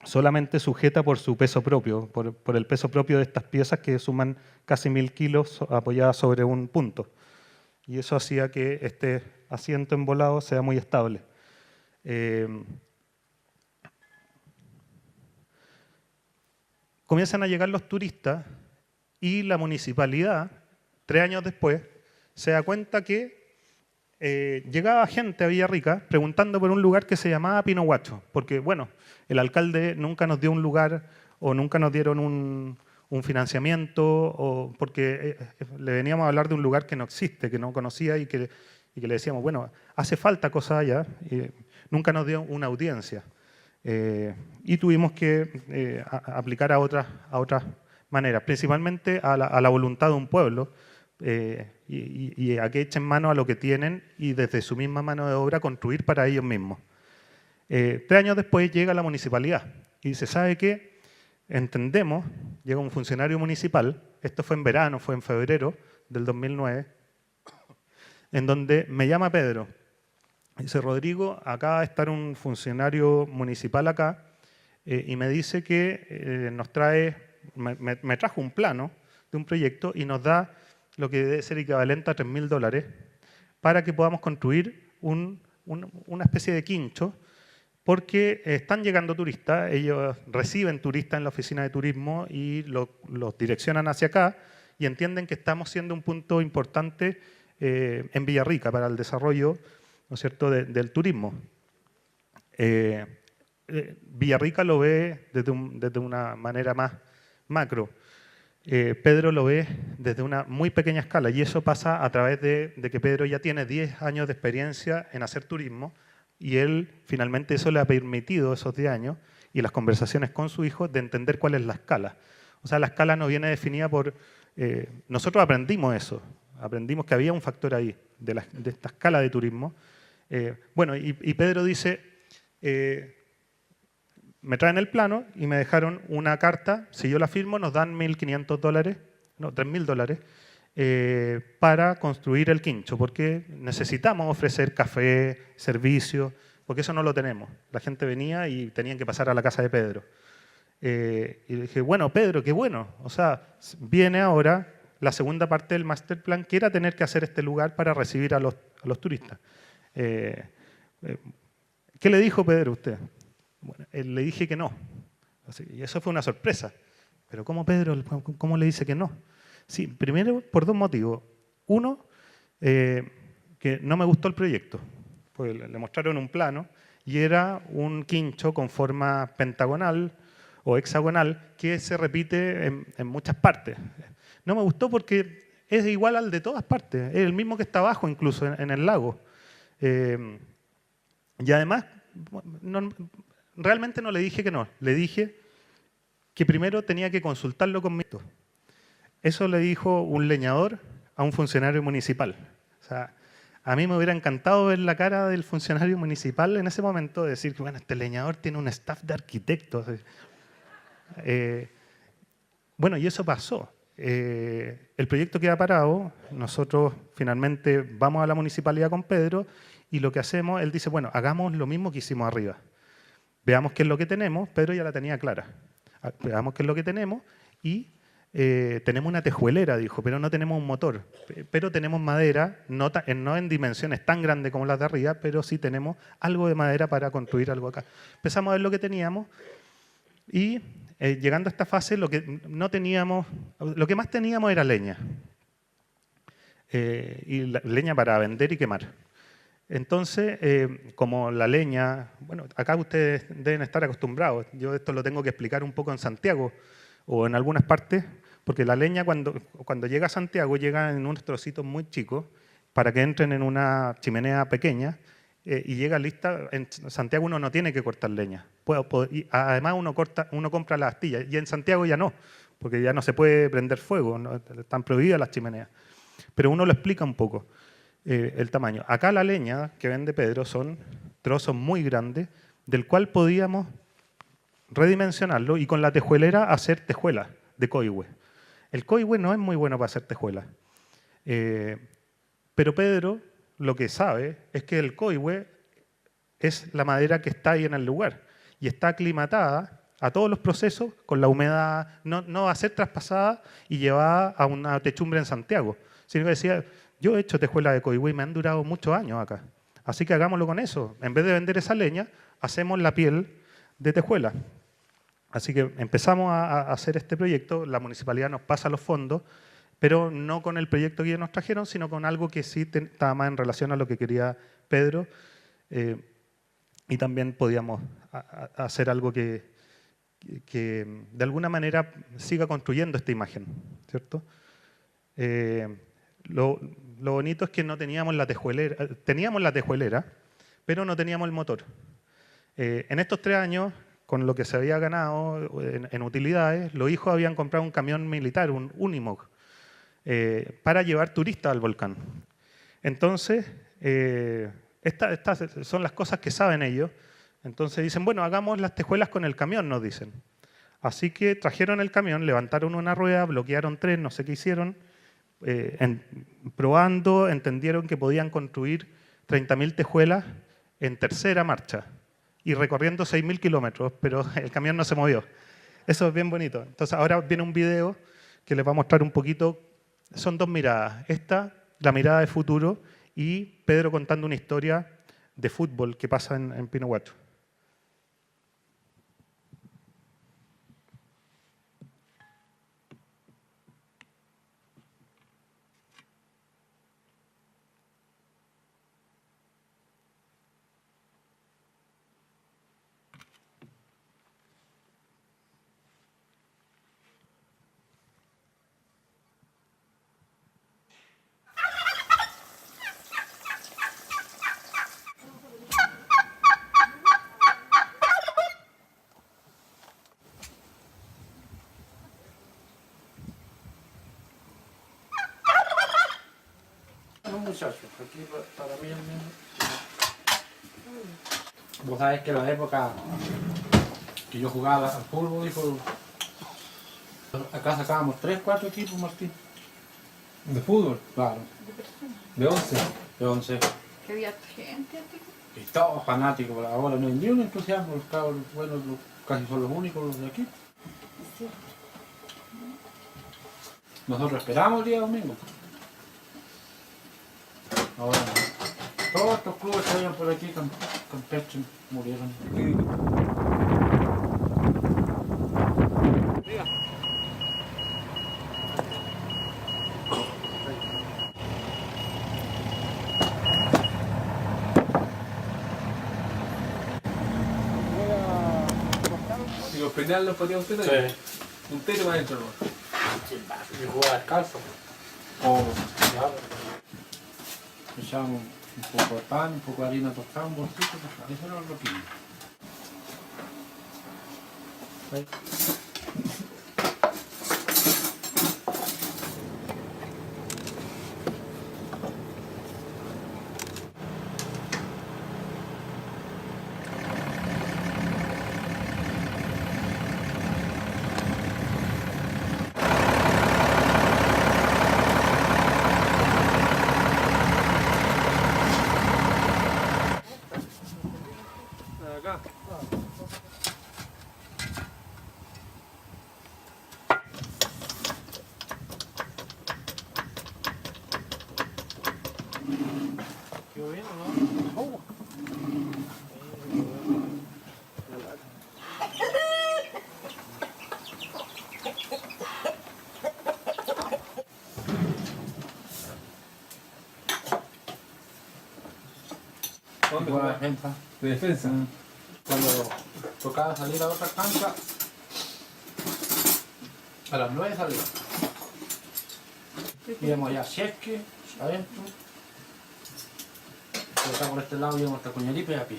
solamente sujeta por su peso propio, por el peso propio de estas piezas que suman casi 1000 kilos apoyadas sobre un punto. Y eso hacía que este asiento embolado sea muy estable. Comienzan a llegar los turistas y la municipalidad, 3 años después, se da cuenta que llegaba gente a Villarrica preguntando por un lugar que se llamaba Pino Guacho, porque, bueno, el alcalde nunca nos dio un lugar o nunca nos dieron un financiamiento, o porque le veníamos a hablar de un lugar que no existe, que no conocía y que le decíamos, bueno, hace falta cosas allá, y nunca nos dio una audiencia. Y tuvimos que aplicar a otras maneras, principalmente a la voluntad de un pueblo, y a que echen mano a lo que tienen y desde su misma mano de obra construir para ellos mismos. 3 años después llega la municipalidad y dice, ¿sabe qué? Entendemos, llega un funcionario municipal, esto fue en verano, fue en febrero del 2009, en donde me llama Pedro. Dice, Rodrigo, acaba de estar un funcionario municipal acá y me dice que me trajo un plano de un proyecto y nos da lo que debe ser equivalente a $3.000 para que podamos construir una especie de quincho, porque están llegando turistas, ellos reciben turistas en la oficina de turismo y los direccionan hacia acá y entienden que estamos siendo un punto importante en Villarrica para el desarrollo, ¿no es cierto?, del turismo. Villarrica lo ve desde una manera más macro. Pedro lo ve desde una muy pequeña escala y eso pasa a través de que Pedro ya tiene 10 años de experiencia en hacer turismo y él finalmente eso le ha permitido esos 10 años y las conversaciones con su hijo de entender cuál es la escala. O sea, la escala no viene definida por... nosotros aprendimos eso, aprendimos que había un factor ahí de esta escala de turismo. Bueno, y Pedro dice... me traen el plano y me dejaron una carta, si yo la firmo nos dan $1.500, no, $3.000 para construir el quincho, porque necesitamos ofrecer café, servicio, porque eso no lo tenemos. La gente venía y tenían que pasar a la casa de Pedro. Y le dije, bueno, Pedro, qué bueno. O sea, viene ahora la segunda parte del master plan, que era tener que hacer este lugar para recibir a los turistas. ¿Qué le dijo Pedro a usted? Bueno, le dije que no. Y eso fue una sorpresa. Pero ¿cómo Pedro, cómo le dice que no? Sí, primero por 2 motivos. Uno, que no me gustó el proyecto. Pues le mostraron un plano y era un quincho con forma pentagonal o hexagonal que se repite en muchas partes. No me gustó porque es igual al de todas partes. Es el mismo que está abajo incluso en el lago. Y además... realmente no le dije que no, le dije que primero tenía que consultarlo conmigo. Eso le dijo un leñador a un funcionario municipal. O sea, a mí me hubiera encantado ver la cara del funcionario municipal en ese momento, de decir que bueno, este leñador tiene un staff de arquitectos. Bueno, y eso pasó. El proyecto queda parado, nosotros finalmente vamos a la municipalidad con Pedro y lo que hacemos, él dice, bueno, hagamos lo mismo que hicimos arriba. Veamos qué es lo que tenemos, Pedro ya la tenía clara. Veamos qué es lo que tenemos y tenemos una tejuelera, dijo, pero no tenemos un motor. Pero tenemos madera, no en dimensiones tan grandes como las de arriba, pero sí tenemos algo de madera para construir algo acá. Empezamos a ver lo que teníamos y llegando a esta fase lo que más teníamos era leña. Y leña para vender y quemar. Entonces, como la leña, bueno, acá ustedes deben estar acostumbrados, yo esto lo tengo que explicar un poco en Santiago o en algunas partes, porque la leña cuando llega a Santiago llega en unos trocitos muy chicos para que entren en una chimenea pequeña y llega lista. En Santiago uno no tiene que cortar leña, y además uno compra las astillas y en Santiago ya no, porque ya no se puede prender fuego, ¿no? Están prohibidas las chimeneas, pero uno lo explica un poco. El tamaño. Acá la leña que vende Pedro son trozos muy grandes, del cual podíamos redimensionarlo y con la tejuelera hacer tejuelas de coihue. El coihue no es muy bueno para hacer tejuelas, pero Pedro lo que sabe es que el coihue es la madera que está ahí en el lugar y está aclimatada a todos los procesos con la humedad, no va a ser traspasada y llevada a una techumbre en Santiago, sino que decía, yo he hecho tejuelas de coihue y me han durado muchos años acá. Así que hagámoslo con eso. En vez de vender esa leña, hacemos la piel de tejuela. Así que empezamos a hacer este proyecto. La municipalidad nos pasa los fondos, pero no con el proyecto que ellos nos trajeron, sino con algo que sí estaba más en relación a lo que quería Pedro. Y también podíamos hacer algo que de alguna manera siga construyendo esta imagen, ¿cierto? Lo bonito es que no teníamos la tejuelera, teníamos la tejuelera, pero no teníamos el motor. En estos 3 años, con lo que se había ganado en utilidades, los hijos habían comprado un camión militar, un Unimog, para llevar turistas al volcán. Entonces, estas son las cosas que saben ellos. Entonces dicen, bueno, hagamos las tejuelas con el camión, nos dicen. Así que trajeron el camión, levantaron una rueda, bloquearon 3, no sé qué hicieron. Probando, entendieron que podían construir 30.000 tejuelas en tercera marcha y recorriendo 6.000 kilómetros, pero el camión no se movió. Eso es bien bonito. Entonces ahora viene un video que les va a mostrar un poquito. Son 2 miradas. Esta, la mirada de futuro, y Pedro contando una historia de fútbol que pasa en Pino Huacho. Muchachos, aquí para mí al menos. Vos sabés que la época que yo jugaba al fútbol, acá sacábamos 3, 4 equipos, Martín. ¿De fútbol? Claro, ¿De 11? de 11. ¿Qué había gente? Y todos fanáticos, ahora no hay ni un entusiasmo, los cabros, bueno, casi son los únicos los de aquí. Sí. Nosotros esperamos el día domingo. Ahora no. Todos estos clubes que habían por aquí campeches murieron. ¿Y los penales los ponía usted ahí? Sí. Un tiro más adentro, ¿no? Y jugaba descalzo. O echábamos un poco de pan, un poco de harina tostada, un bolsito, eso era lo que Acá. Buena defensa. De defensa. Cuando tocaba salir a otra cancha, a las 9 salía. Íbamos allá a Chesque, adentro. Por acá por este lado íbamos hasta Coñalipe y a pie.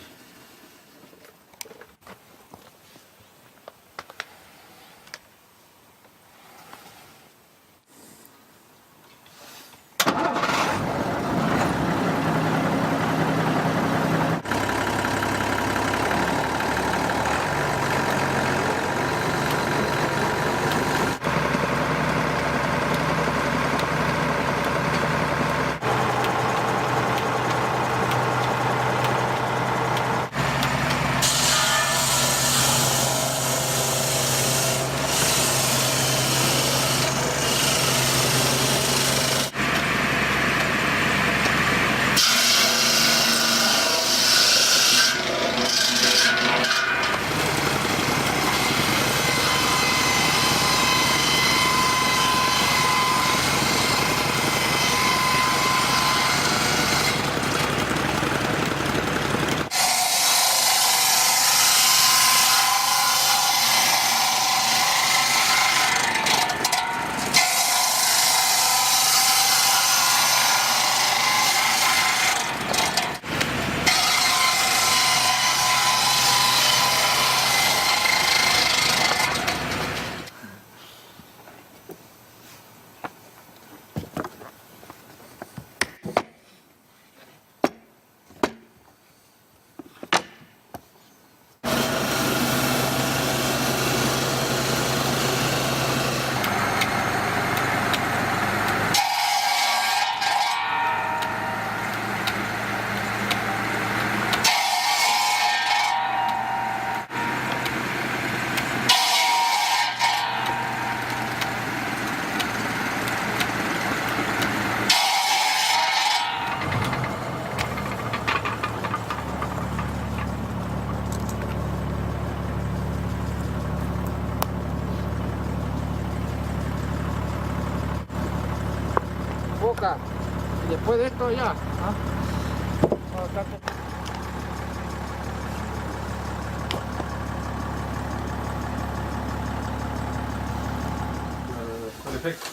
Y después de esto ya.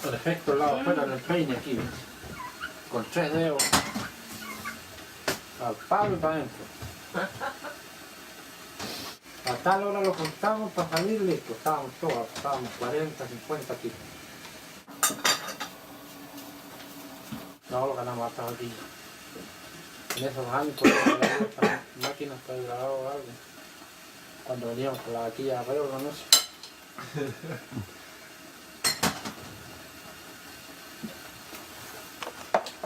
Con efecto al lado afuera del peine aquí, ¿ves? Con 3 dedos al palo y para adentro. A tal hora lo contamos para salir listo, estábamos 40, 50 kilos. No, lo ganamos hasta aquí. En esos años podíamos haber estas máquinas para el grabado o algo. Cuando veníamos con la vaquilla arreo con eso.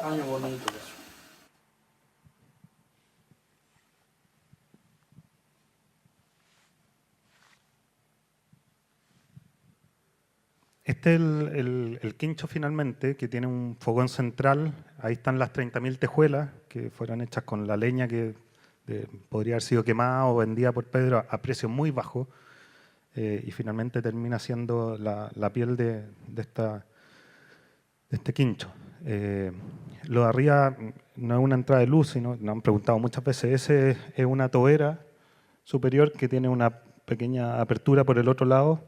Año bonito eso. Este es el quincho finalmente, que tiene un fogón central. Ahí están las 30.000 tejuelas que fueron hechas con la leña que podría haber sido quemada o vendida por Pedro a precio muy bajo. Y finalmente termina siendo la piel de este quincho. Lo de arriba no es una entrada de luz, sino, nos han preguntado muchas veces, ese es una tobera superior que tiene una pequeña apertura por el otro lado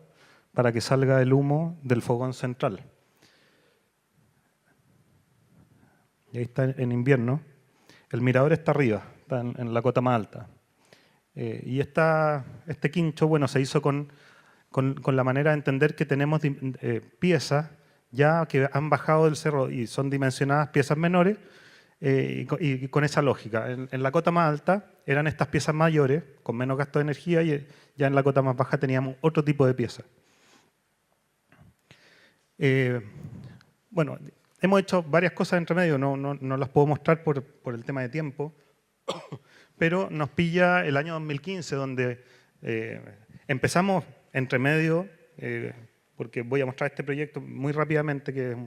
para que salga el humo del fogón central. Y ahí está en invierno. El mirador está arriba, está en la cota más alta. Y este quincho, bueno, se hizo con la manera de entender que tenemos piezas ya que han bajado del cerro y son dimensionadas piezas menores, y con esa lógica. En la cota más alta eran estas piezas mayores, con menos gasto de energía, y ya en la cota más baja teníamos otro tipo de piezas. Bueno, hemos hecho varias cosas entre medio, no las puedo mostrar por el tema de tiempo, pero nos pilla el año 2015, donde empezamos entre medio, porque voy a mostrar este proyecto muy rápidamente, que es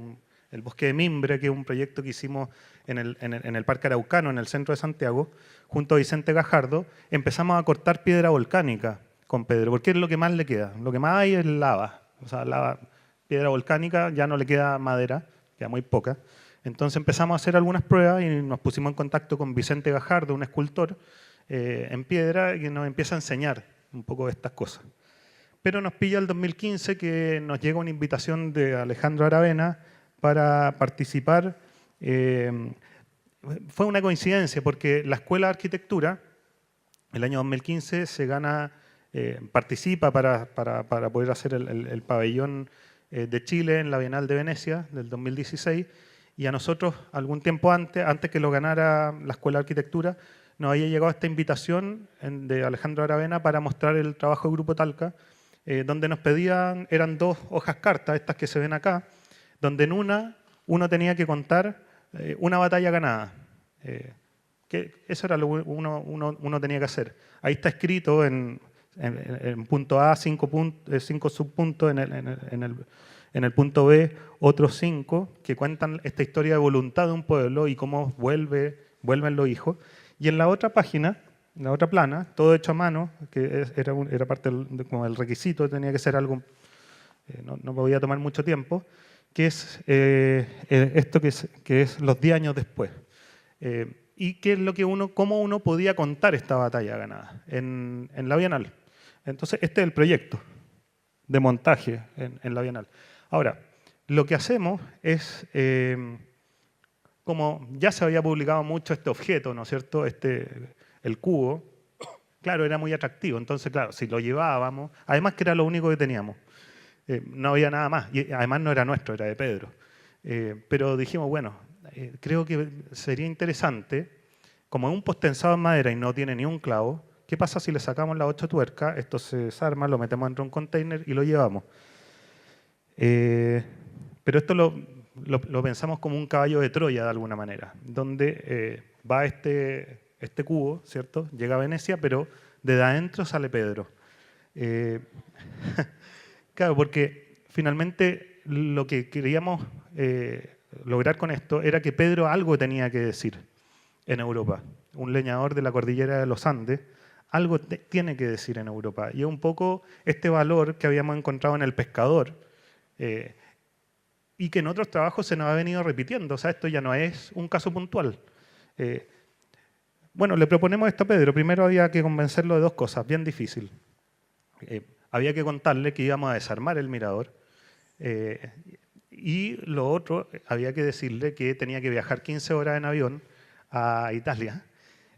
el Bosque de Mimbre, que es un proyecto que hicimos en el Parque Araucano, en el centro de Santiago, junto a Vicente Gajardo. Empezamos a cortar piedra volcánica con Pedro, porque es lo que más le queda. Lo que más hay es lava, o sea, lava, piedra volcánica, ya no le queda madera, queda muy poca. Entonces empezamos a hacer algunas pruebas y nos pusimos en contacto con Vicente Gajardo, un escultor, en piedra y nos empieza a enseñar un poco de estas cosas. Pero nos pilla el 2015 que nos llega una invitación de Alejandro Aravena para participar. Fue una coincidencia porque la Escuela de Arquitectura, el año 2015, se gana, participa para poder hacer el pabellón de Chile en la Bienal de Venecia del 2016, y a nosotros, algún tiempo antes que lo ganara la Escuela de Arquitectura, nos había llegado esta invitación de Alejandro Aravena para mostrar el trabajo del Grupo Talca, donde nos pedían, eran 2 hojas cartas, estas que se ven acá, donde en una uno tenía que contar una batalla ganada. Eso era lo que uno tenía que hacer. Ahí está escrito en punto A, 5 subpuntos, en el punto B, otros 5, que cuentan esta historia de voluntad de un pueblo y cómo vuelven los hijos. Y en la otra página, en la otra plana, todo hecho a mano, que era parte como el requisito, tenía que ser algo, no podía tomar mucho tiempo, que es esto que es los 10 años después. Y qué es lo que cómo uno podía contar esta batalla ganada en la Bienal. Entonces, este es el proyecto de montaje en la Bienal. Ahora, lo que hacemos es, como ya se había publicado mucho este objeto, ¿no es cierto?, el cubo, claro, era muy atractivo. Entonces, claro, si lo llevábamos, además que era lo único que teníamos, no había nada más, y además no era nuestro, era de Pedro. Pero dijimos, bueno, creo que sería interesante, como es un postensado en madera y no tiene ni un clavo, ¿qué pasa si le sacamos las 8 tuercas? Esto se desarma, lo metemos dentro de un container y lo llevamos. Pero esto lo pensamos como un caballo de Troya de alguna manera, donde va este cubo, ¿cierto? Llega a Venecia, pero desde adentro sale Pedro. Claro, porque finalmente lo que queríamos lograr con esto era que Pedro algo tenía que decir en Europa. Un leñador de la cordillera de los Andes, algo tiene que decir en Europa. Y es un poco este valor que habíamos encontrado en el pescador y que en otros trabajos se nos ha venido repitiendo. O sea, esto ya no es un caso puntual. Bueno, le proponemos esto a Pedro. Primero había que convencerlo de 2 cosas, bien difícil. Había que contarle que íbamos a desarmar el mirador y lo otro, había que decirle que tenía que viajar 15 horas en avión a Italia.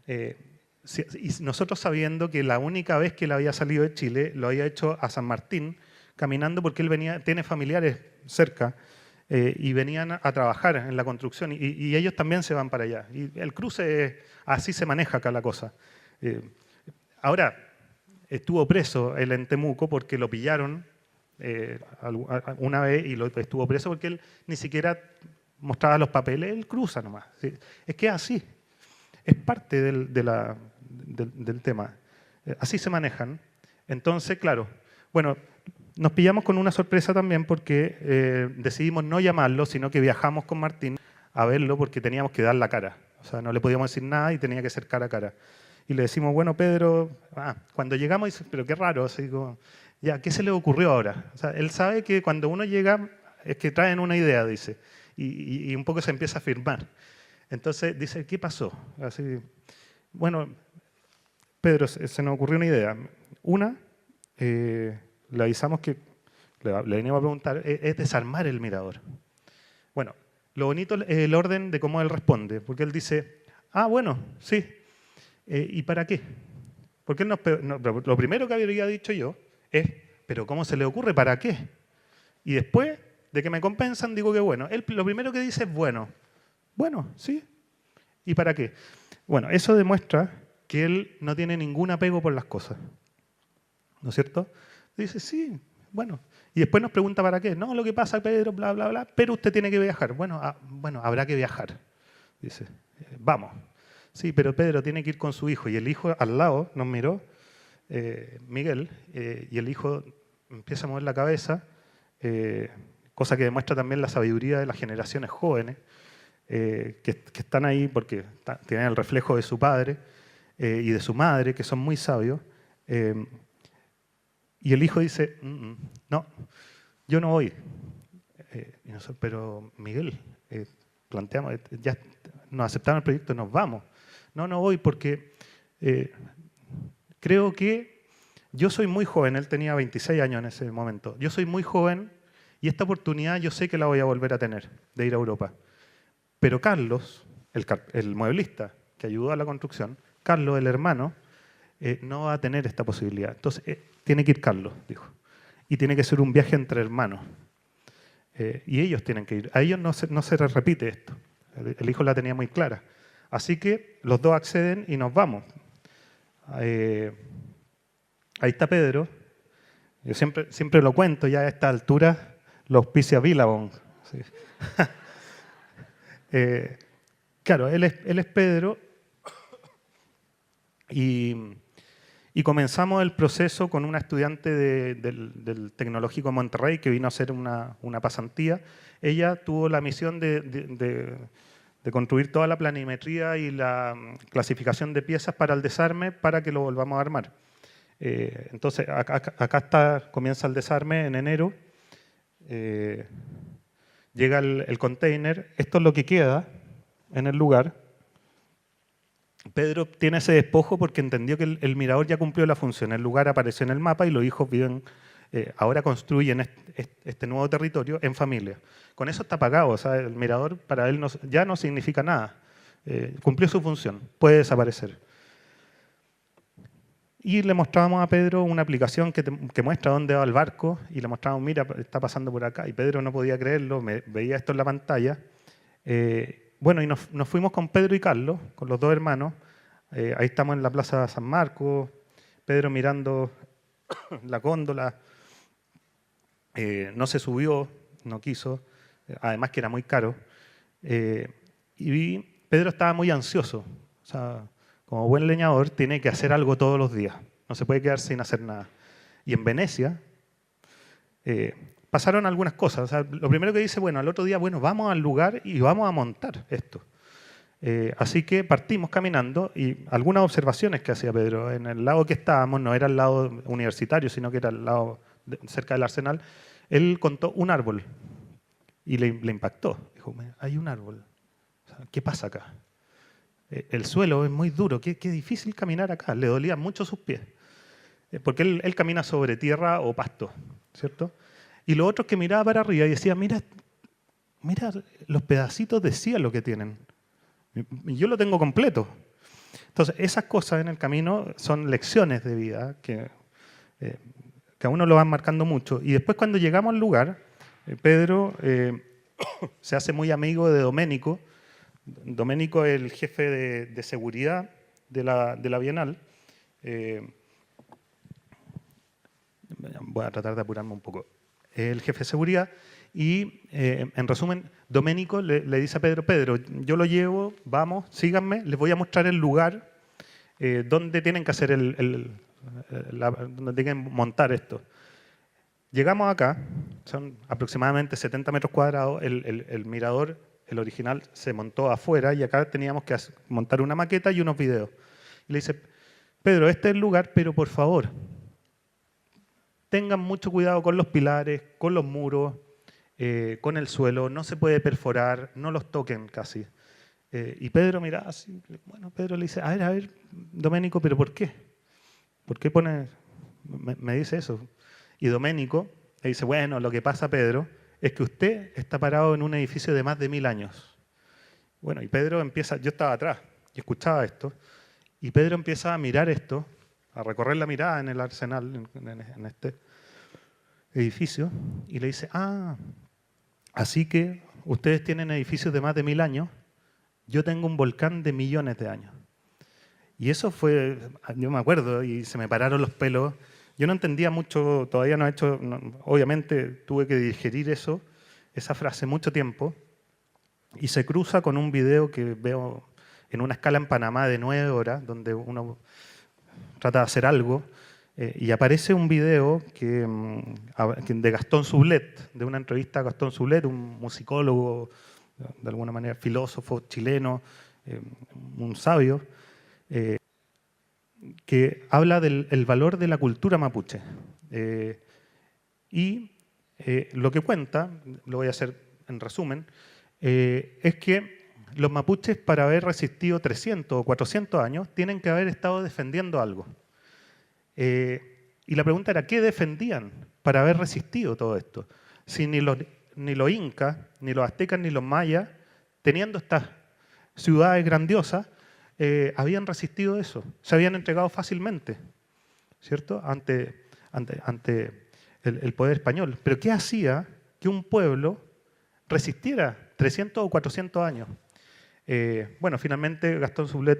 Y nosotros sabiendo que la única vez que él había salido de Chile lo había hecho a San Martín caminando porque él tiene familiares cerca y venían a trabajar en la construcción y ellos también se van para allá. Y el cruce, así se maneja acá la cosa. Ahora, estuvo preso él en Temuco porque lo pillaron una vez y estuvo preso porque él ni siquiera mostraba los papeles, él cruza nomás. ¿Sí? Es que es así, es parte del tema. Así se manejan. Entonces, claro, bueno, nos pillamos con una sorpresa también porque decidimos no llamarlo, sino que viajamos con Martín a verlo porque teníamos que dar la cara. O sea, no le podíamos decir nada y tenía que ser cara a cara. Y le decimos, bueno, Pedro, cuando llegamos, dice, pero qué raro, así como, ya, ¿qué se le ocurrió ahora? O sea, él sabe que cuando uno llega es que traen una idea, dice, y un poco se empieza a firmar. Entonces dice, ¿qué pasó? Así, bueno, Pedro, se nos ocurrió una idea. Una, le avisamos que, le venimos a preguntar, es desarmar el mirador. Bueno, lo bonito es el orden de cómo él responde, porque él dice, bueno, sí. ¿Y para qué? Porque él lo primero que habría dicho yo es, ¿pero cómo se le ocurre? ¿Para qué? Y después de que me compensan, digo que bueno. Él lo primero que dice es bueno. Bueno, sí. ¿Y para qué? Bueno, eso demuestra que él no tiene ningún apego por las cosas. ¿No es cierto? Dice, sí, bueno. Y después nos pregunta para qué. No, lo que pasa, Pedro, bla, bla, bla, pero usted tiene que viajar. Bueno, habrá que viajar. Dice, vamos. Sí, pero Pedro tiene que ir con su hijo. Y el hijo al lado nos miró, Miguel, y el hijo empieza a mover la cabeza, cosa que demuestra también la sabiduría de las generaciones jóvenes, que están ahí porque tienen el reflejo de su padre y de su madre, que son muy sabios. Y el hijo dice, no, yo no voy. Y nosotros, pero Miguel, planteamos, ya nos aceptaron el proyecto, nos vamos. No voy porque creo que yo soy muy joven, él tenía 26 años en ese momento. Yo soy muy joven y esta oportunidad yo sé que la voy a volver a tener, de ir a Europa. Pero Carlos, el mueblista que ayudó a la construcción, Carlos, el hermano, no va a tener esta posibilidad. Entonces, tiene que ir Carlos, dijo. Y tiene que ser un viaje entre hermanos. Y ellos tienen que ir. A ellos no se les repite esto. El hijo la tenía muy clara. Así que los dos acceden y nos vamos. Ahí está Pedro. Yo siempre lo cuento, ya a esta altura lo auspicia Billabong. Sí. Claro, él es Pedro y comenzamos el proceso con una estudiante del Tecnológico de Monterrey que vino a hacer una pasantía. Ella tuvo la misión de construir toda la planimetría y la clasificación de piezas para el desarme para que lo volvamos a armar. Entonces, acá comienza el desarme en enero. Llega el container. Esto es lo que queda en el lugar. Pedro tiene ese despojo porque entendió que el mirador ya cumplió la función. El lugar apareció en el mapa y los hijos viven, ahora construyen este nuevo territorio en familia. Con eso está pagado. O sea, el mirador para él ya no significa nada. Cumplió su función, puede desaparecer. Y le mostrábamos a Pedro una aplicación que muestra dónde va el barco y le mostrábamos, mira, está pasando por acá. Y Pedro no podía creerlo, veía esto en la pantalla. Bueno, y nos fuimos con Pedro y Carlos, con los dos hermanos. Ahí estamos en la Plaza San Marcos, Pedro mirando la góndola. No se subió, no quiso, además que era muy caro. Y Pedro estaba muy ansioso. O sea, como buen leñador, tiene que hacer algo todos los días. No se puede quedar sin hacer nada. Y en Venecia pasaron algunas cosas. O sea, lo primero que dice, bueno, al otro día, bueno, vamos al lugar y vamos a montar esto. Así que partimos caminando y algunas observaciones que hacía Pedro. En el lado que estábamos, no era el lado universitario, sino que era el lado cerca del Arsenal, él contó un árbol y le impactó. Dijo, hay un árbol. O sea, ¿qué pasa acá? El suelo es muy duro, qué difícil caminar acá. Le dolían mucho sus pies. Porque él camina sobre tierra o pasto, ¿cierto? Y los otros que miraba para arriba y decía, mira los pedacitos de cielo que tienen. Y yo lo tengo completo. Entonces, esas cosas en el camino son lecciones de vida que a uno lo van marcando mucho. Y después cuando llegamos al lugar, Pedro se hace muy amigo de Doménico. Doménico es el jefe de seguridad de la Bienal. Voy a tratar de apurarme un poco. El jefe de seguridad y, en resumen, Doménico le dice a Pedro, yo lo llevo, vamos, síganme, les voy a mostrar el lugar donde tienen que hacer donde tienen que montar esto. Llegamos acá, son aproximadamente 70 metros cuadrados, el mirador, el original, se montó afuera y acá teníamos que montar una maqueta y unos videos. Y le dice, Pedro, este es el lugar, pero por favor, tengan mucho cuidado con los pilares, con los muros, con el suelo, no se puede perforar, no los toquen casi. Y Pedro mira así, bueno, Pedro le dice, a ver, Doménico, ¿pero por qué? ¿Por qué me dice eso? Y Doménico le dice, bueno, lo que pasa, Pedro, es que usted está parado en un edificio de más de 1000 años. Bueno, y Pedro empieza, yo estaba atrás y escuchaba esto, y Pedro empieza a mirar esto, a recorrer la mirada en el Arsenal, en este edificio, y le dice, así que ustedes tienen edificios de más de 1000 años, yo tengo un volcán de millones de años. Y eso fue, yo me acuerdo, y se me pararon los pelos. Yo no entendía mucho, todavía no he hecho, obviamente tuve que digerir esa frase mucho tiempo, y se cruza con un video que veo en una escala en Panamá de 9 horas, donde uno trata de hacer algo, y aparece un video de Gastón Sublet, de una entrevista a Gastón Sublet, un musicólogo, de alguna manera filósofo chileno, un sabio, que habla del valor de la cultura mapuche. Lo que cuenta, lo voy a hacer en resumen, es que los mapuches, para haber resistido 300 o 400 años, tienen que haber estado defendiendo algo. Y la pregunta era, ¿qué defendían para haber resistido todo esto? Si ni los incas, ni los aztecas, ni los mayas, teniendo estas ciudades grandiosas, habían resistido eso, se habían entregado fácilmente, ¿cierto? Ante el poder español. Pero ¿qué hacía que un pueblo resistiera 300 o 400 años? Bueno, finalmente Gastón Sublet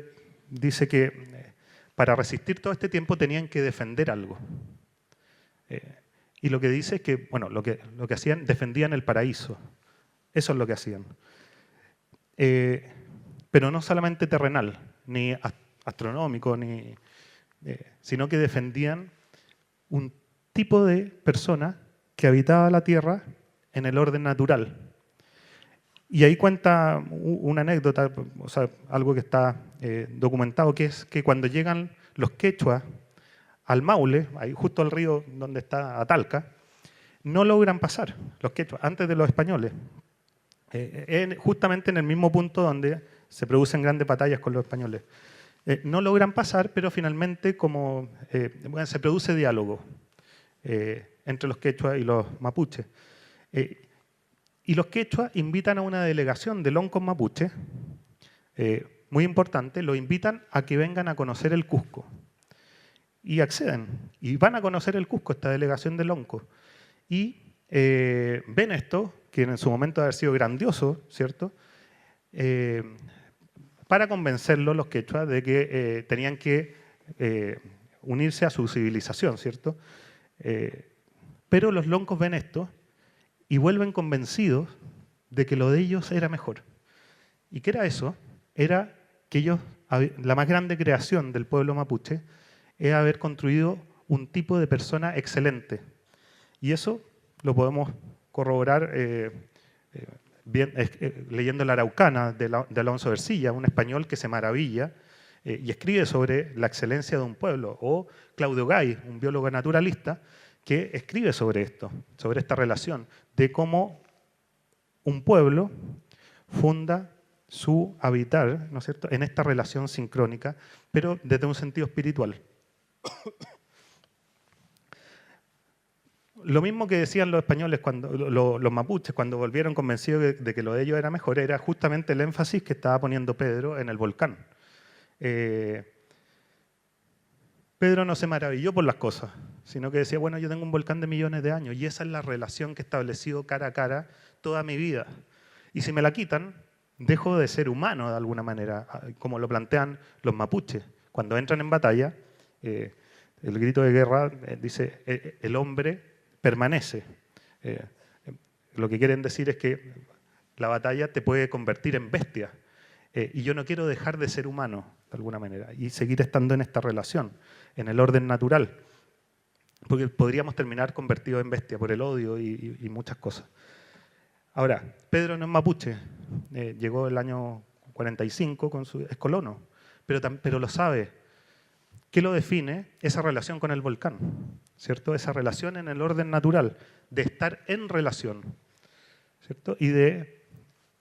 dice que para resistir todo este tiempo tenían que defender algo. Y lo que dice es que, bueno, lo que hacían, defendían el paraíso. Eso es lo que hacían. Pero no solamente terrenal, ni astronómico, sino que defendían un tipo de persona que habitaba la Tierra en el orden natural. Y ahí cuenta una anécdota, o sea, algo que está documentado, que es que cuando llegan los quechuas al Maule, ahí justo al río donde está Atalca, no logran pasar los quechuas antes de los españoles. Justamente en el mismo punto donde se producen grandes batallas con los españoles. No logran pasar, pero finalmente se produce diálogo entre los quechuas y los mapuches. Y los quechuas invitan a una delegación de loncos mapuches, muy importante, lo invitan a que vengan a conocer el Cusco. Y acceden, y van a conocer el Cusco, esta delegación de loncos. Y ven esto, que en su momento debe haber sido grandioso, ¿cierto? Para convencerlos los quechuas de que tenían que unirse a su civilización, ¿cierto? Pero los loncos ven esto y vuelven convencidos de que lo de ellos era mejor. ¿Y qué era eso? Era que ellos, la más grande creación del pueblo mapuche, es haber construido un tipo de persona excelente. Y eso lo podemos corroborar leyendo la Araucana de Alonso de Ercilla, un español que se maravilla y escribe sobre la excelencia de un pueblo. O Claudio Gay, un biólogo naturalista, que escribe sobre esto, sobre esta relación, de cómo un pueblo funda su habitar, ¿no es cierto?, en esta relación sincrónica, pero desde un sentido espiritual. Lo mismo que decían los españoles, los mapuches, cuando volvieron convencidos de que lo de ellos era mejor, era justamente el énfasis que estaba poniendo Pedro en el volcán. Pedro no se maravilló por las cosas, sino que decía, bueno, yo tengo un volcán de millones de años y esa es la relación que he establecido cara a cara toda mi vida. Y si me la quitan, dejo de ser humano de alguna manera, como lo plantean los mapuches. Cuando entran en batalla, el grito de guerra dice, el hombre permanece. Lo que quieren decir es que la batalla te puede convertir en bestia. Y yo no quiero dejar de ser humano, de alguna manera, y seguir estando en esta relación, en el orden natural. Porque podríamos terminar convertidos en bestia por el odio y muchas cosas. Ahora, Pedro no es mapuche, llegó el año 45, es colono, pero lo sabe. ¿Qué lo define? Esa relación con el volcán, ¿cierto? Esa relación en el orden natural, de estar en relación, ¿cierto? Y de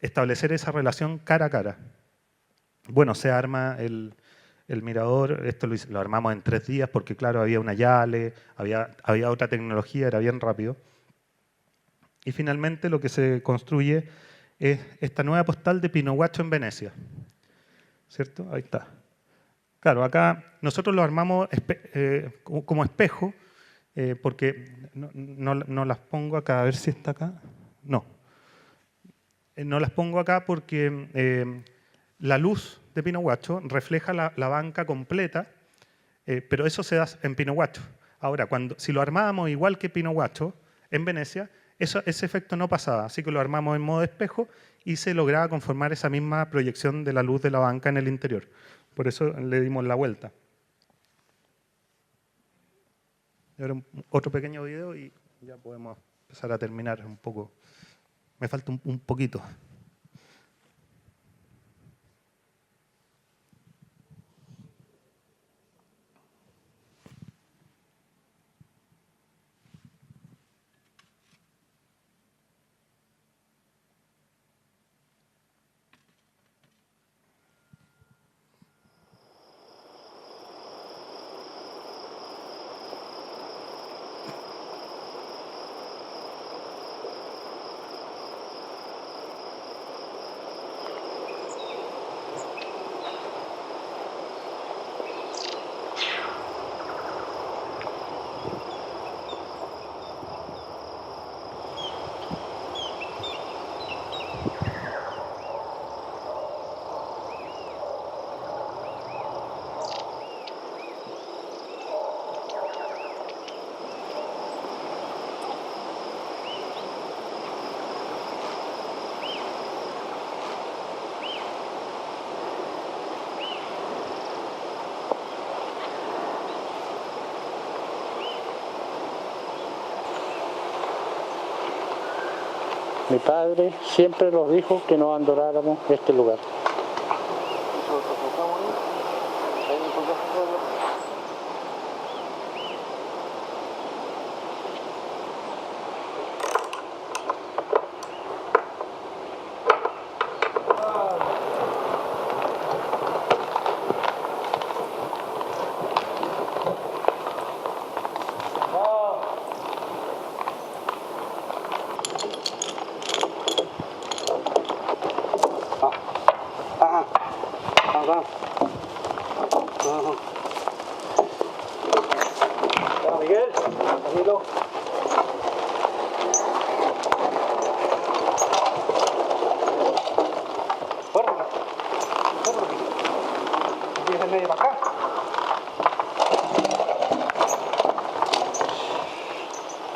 establecer esa relación cara a cara. Bueno, se arma el mirador, esto lo armamos en 3 días porque, claro, había una Yale, había otra tecnología, era bien rápido. Y finalmente lo que se construye es esta nueva postal de Pinohuacho en Venecia, ¿cierto? Ahí está. Claro, acá nosotros lo armamos como espejo, porque no las pongo acá, a ver si está acá. No. No las pongo acá porque la luz de Pinohuacho refleja la banca completa, pero eso se da en Pinohuacho. Ahora, si lo armábamos igual que Pinohuacho en Venecia, ese efecto no pasaba, así que lo armamos en modo espejo y se lograba conformar esa misma proyección de la luz de la banca en el interior. Por eso le dimos la vuelta. Y ahora otro pequeño video y ya podemos empezar a terminar un poco. Me falta un poquito. Mi padre siempre nos dijo que no abandonáramos este lugar. Miguel, amigo. Empieza medio para acá.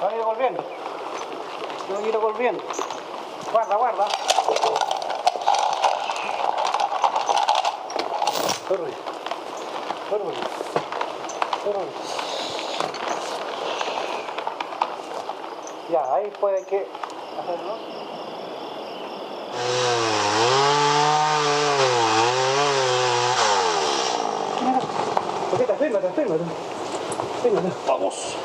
Va a ir volviendo. Va a ir volviendo. Guarda, guarda. Corre. Corre. Corre. Ya, ahí puede que hacerlo. Fírmate. Vamos.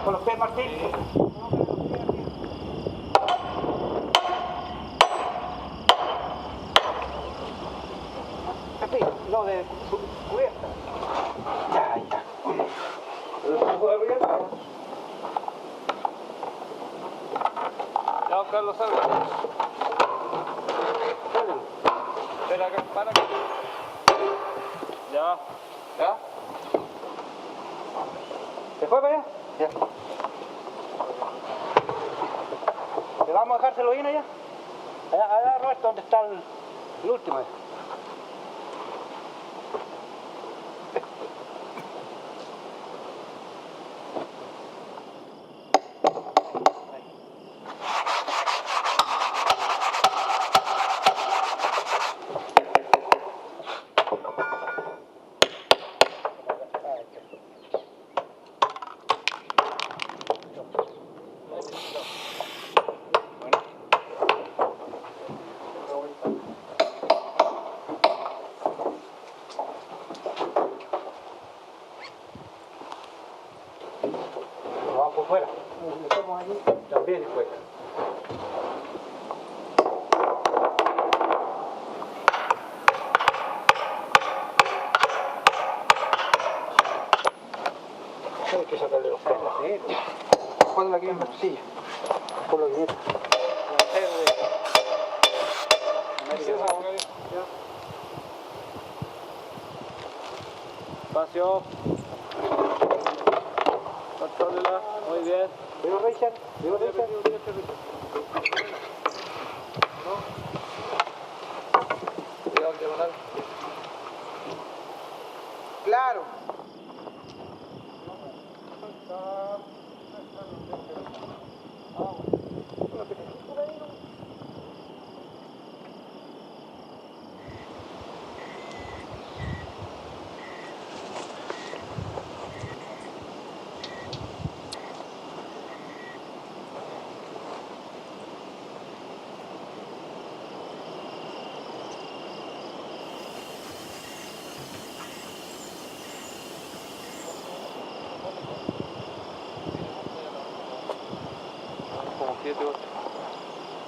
Con los pies, Martín. No, de cubierta. Ya. Ya, Carlos, salga. Espera acá, para acá. Ya. ¿Se fue para allá? Ya. ¿Le vamos a dejárselo bien allá? Allá, Roberto, donde está el último. Vamos por fuera. También fuera. Hay que sacarle los pelos. Ponla aquí en la silla. Ponlo aquí. Espacio. Contrólala. Muy bien. Vivo Richard. Claro.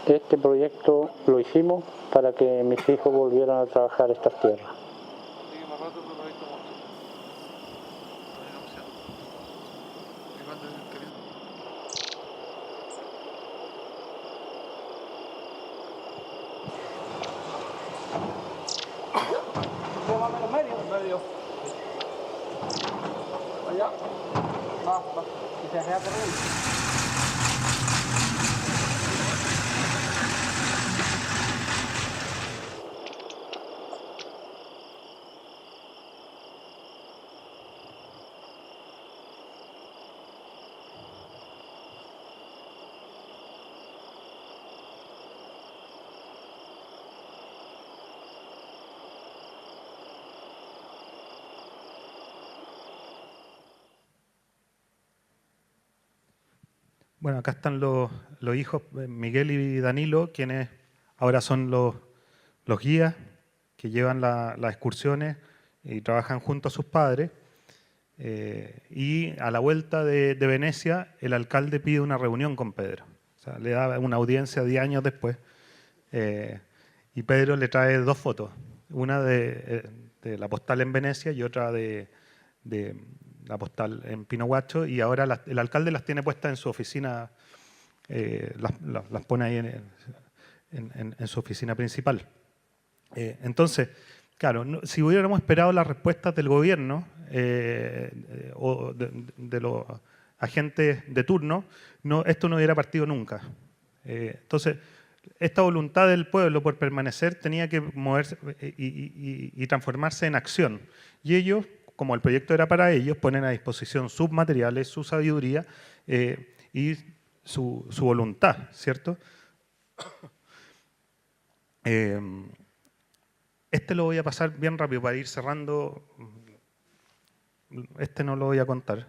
Este proyecto lo hicimos para que mis hijos volvieran a trabajar estas tierras. Medio. Allá. Va. Y se deja correr. Bueno, acá están los hijos, Miguel y Danilo, quienes ahora son los guías que llevan las excursiones y trabajan junto a sus padres. Y a la vuelta de Venecia, el alcalde pide una reunión con Pedro. O sea, le da una audiencia 10 años después. Y Pedro le trae 2 fotos. Una de la postal en Venecia y otra de la postal en Pinohuacho. Y ahora el alcalde las tiene puestas en su oficina, las pone ahí en su oficina principal. Entonces, claro, si hubiéramos esperado las respuestas del gobierno o de los agentes de turno, esto no hubiera partido nunca. Entonces, esta voluntad del pueblo por permanecer tenía que moverse y transformarse en acción. Y ellos, como el proyecto era para ellos, ponen a disposición sus materiales, su sabiduría y su voluntad, ¿cierto? Este lo voy a pasar bien rápido para ir cerrando. Este no lo voy a contar.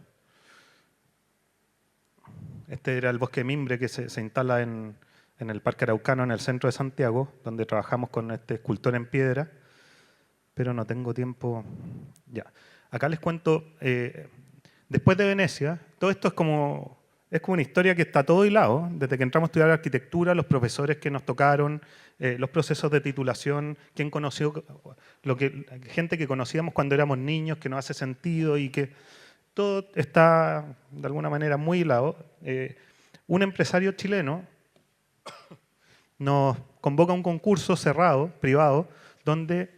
Este era el bosque de mimbre que se instala en el Parque Araucano, en el centro de Santiago, donde trabajamos con este escultor en piedra, pero no tengo tiempo. Ya. Acá les cuento, después de Venecia, todo esto es como una historia que está todo hilado, desde que entramos a estudiar arquitectura, los profesores que nos tocaron, los procesos de titulación, quién conoció, gente que conocíamos cuando éramos niños, que nos hace sentido y que todo está de alguna manera muy hilado. Un empresario chileno nos convoca a un concurso cerrado, privado, donde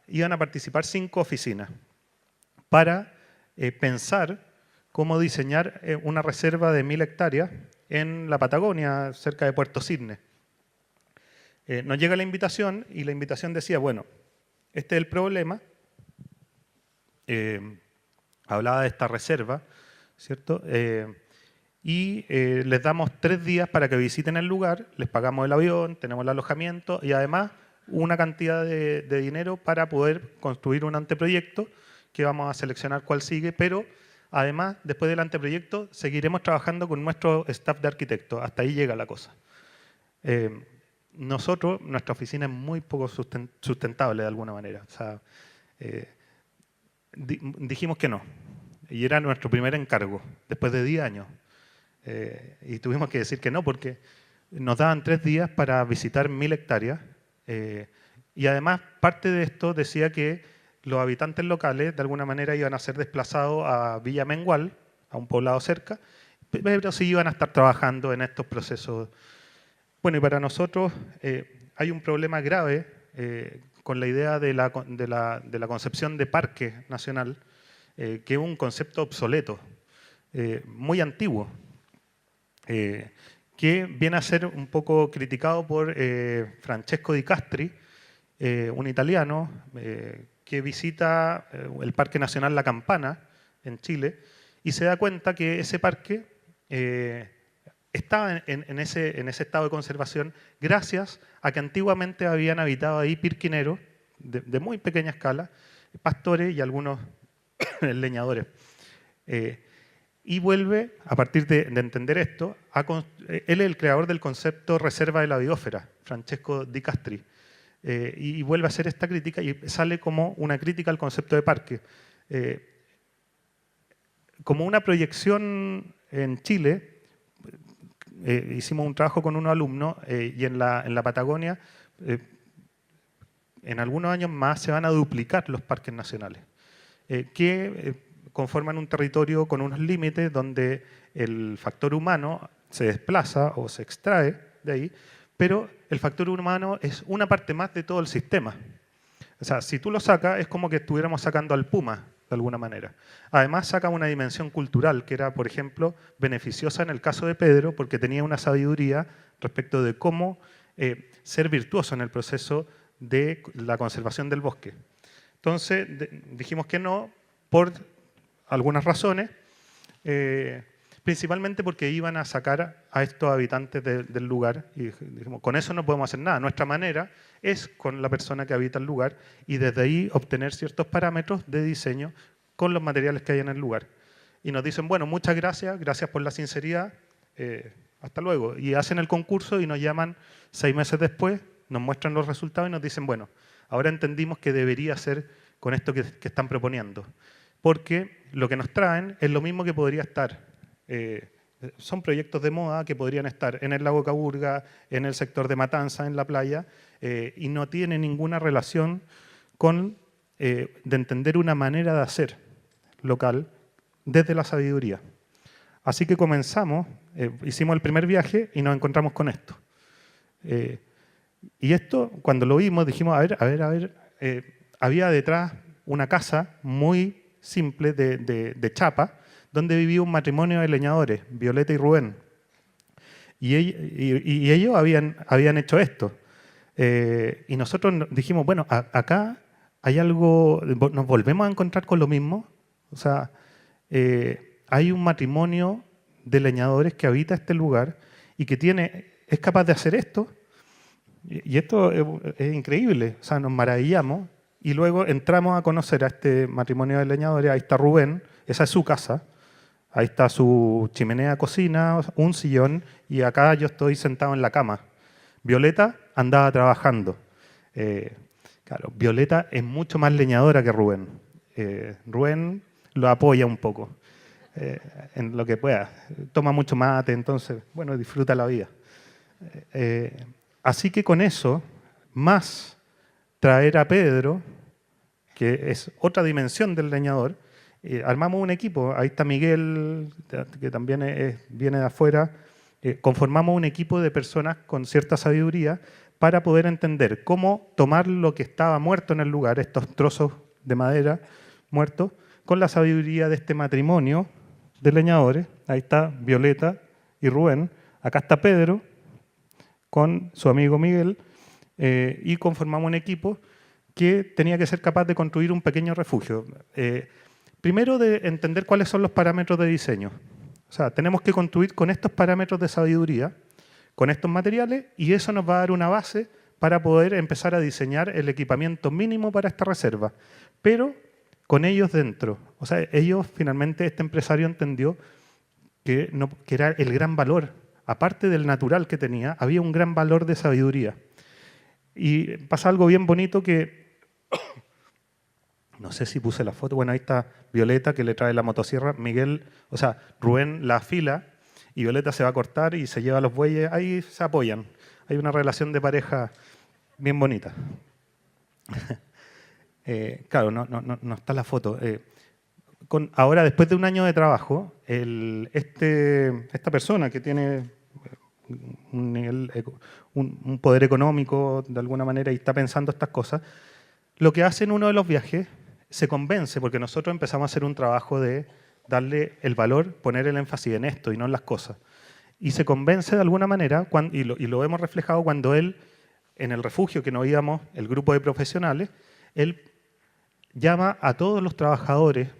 iban a participar 5 oficinas para pensar cómo diseñar una reserva de 1000 hectáreas en la Patagonia, cerca de Puerto Cisne. Nos llega la invitación y la invitación decía, bueno, este es el problema, hablaba de esta reserva, ¿cierto? Y les damos 3 días para que visiten el lugar, les pagamos el avión, tenemos el alojamiento y además una cantidad de dinero para poder construir un anteproyecto que vamos a seleccionar cuál sigue, pero además, después del anteproyecto, seguiremos trabajando con nuestro staff de arquitectos. Hasta ahí llega la cosa. Nuestra oficina es muy poco sustentable de alguna manera. O sea, dijimos que no. Y era nuestro primer encargo, después de 10 años. Y tuvimos que decir que no, porque nos daban 3 días para visitar 1000 hectáreas. Y además, parte de esto decía que los habitantes locales, de alguna manera, iban a ser desplazados a Villa Mengual, a un poblado cerca, pero sí iban a estar trabajando en estos procesos. Bueno, y para nosotros hay un problema grave con la idea de la concepción de parque nacional, que es un concepto obsoleto, muy antiguo, que viene a ser un poco criticado por Francesco Di Castri, un italiano que visita el Parque Nacional La Campana en Chile y se da cuenta que ese parque estaba en ese estado de conservación gracias a que antiguamente habían habitado ahí pirquineros de muy pequeña escala, pastores y algunos leñadores. Y vuelve, a partir de entender esto, él es el creador del concepto reserva de la biosfera, Francesco Di Castri. Y vuelve a hacer esta crítica y sale como una crítica al concepto de parque. Como una proyección en Chile, hicimos un trabajo con unos alumnos y en la Patagonia, en algunos años más se van a duplicar los parques nacionales, que conforman un territorio con unos límites donde el factor humano se desplaza o se extrae de ahí, pero el factor humano es una parte más de todo el sistema. O sea, si tú lo sacas, es como que estuviéramos sacando al puma, de alguna manera. Además, saca una dimensión cultural, que era, por ejemplo, beneficiosa en el caso de Pedro, porque tenía una sabiduría respecto de cómo ser virtuoso en el proceso de la conservación del bosque. Entonces, dijimos que no, por algunas razones, principalmente porque iban a sacar a estos habitantes del lugar y dijimos, con eso no podemos hacer nada. Nuestra manera es con la persona que habita el lugar y desde ahí obtener ciertos parámetros de diseño con los materiales que hay en el lugar. Y nos dicen, bueno, muchas gracias, gracias por la sinceridad, hasta luego. Y hacen el concurso y nos llaman 6 meses después, nos muestran los resultados y nos dicen, bueno, ahora entendimos que debería ser con esto que están proponiendo. Porque lo que nos traen es lo mismo que podría estar. Son proyectos de moda que podrían estar en el lago Caburga, en el sector de Matanza, en la playa, y no tiene ninguna relación con de entender una manera de hacer local desde la sabiduría. Así que comenzamos, hicimos el primer viaje y nos encontramos con esto. Y esto, cuando lo vimos, dijimos, a ver, había detrás una casa muy simple de chapa, donde vivía un matrimonio de leñadores, Violeta y Rubén. Y ellos habían hecho esto. Y nosotros dijimos, bueno, acá hay algo, nos volvemos a encontrar con lo mismo. O sea, hay un matrimonio de leñadores que habita este lugar y que es capaz de hacer esto. Y esto es increíble. O sea, nos maravillamos. Y luego entramos a conocer a este matrimonio de leñadores. Ahí está Rubén, esa es su casa. Ahí está su chimenea, cocina, un sillón, y acá yo estoy sentado en la cama. Violeta andaba trabajando. Claro, Violeta es mucho más leñadora que Rubén. Rubén lo apoya un poco en lo que pueda. Toma mucho mate, entonces, bueno, disfruta la vida. Así que con eso, más traer a Pedro, que es otra dimensión del leñador, armamos un equipo. Ahí está Miguel, que también viene de afuera. Conformamos un equipo de personas con cierta sabiduría para poder entender cómo tomar lo que estaba muerto en el lugar, estos trozos de madera muertos, con la sabiduría de este matrimonio de leñadores. Ahí está Violeta y Rubén. Acá está Pedro con su amigo Miguel, y conformamos un equipo que tenía que ser capaz de construir un pequeño refugio. Primero, de entender cuáles son los parámetros de diseño. O sea, tenemos que construir con estos parámetros de sabiduría, con estos materiales, y eso nos va a dar una base para poder empezar a diseñar el equipamiento mínimo para esta reserva. Pero con ellos dentro. O sea, ellos finalmente, este empresario entendió que era el gran valor. Aparte del natural que tenía, había un gran valor de sabiduría. Y pasa algo bien bonito que... No sé si puse la foto. Bueno, ahí está Violeta, que le trae la motosierra. Miguel, o sea, Rubén la afila y Violeta se va a cortar y se lleva los bueyes. Ahí se apoyan. Hay una relación de pareja bien bonita. Claro, no está la foto. Ahora, después de un año de trabajo, esta persona que tiene un poder económico de alguna manera y está pensando estas cosas, lo que hace en uno de los viajes, se convence, porque nosotros empezamos a hacer un trabajo de darle el valor, poner el énfasis en esto y no en las cosas. Y se convence de alguna manera, y lo hemos reflejado cuando él, en el refugio que nos íbamos, el grupo de profesionales, él llama a todos los trabajadores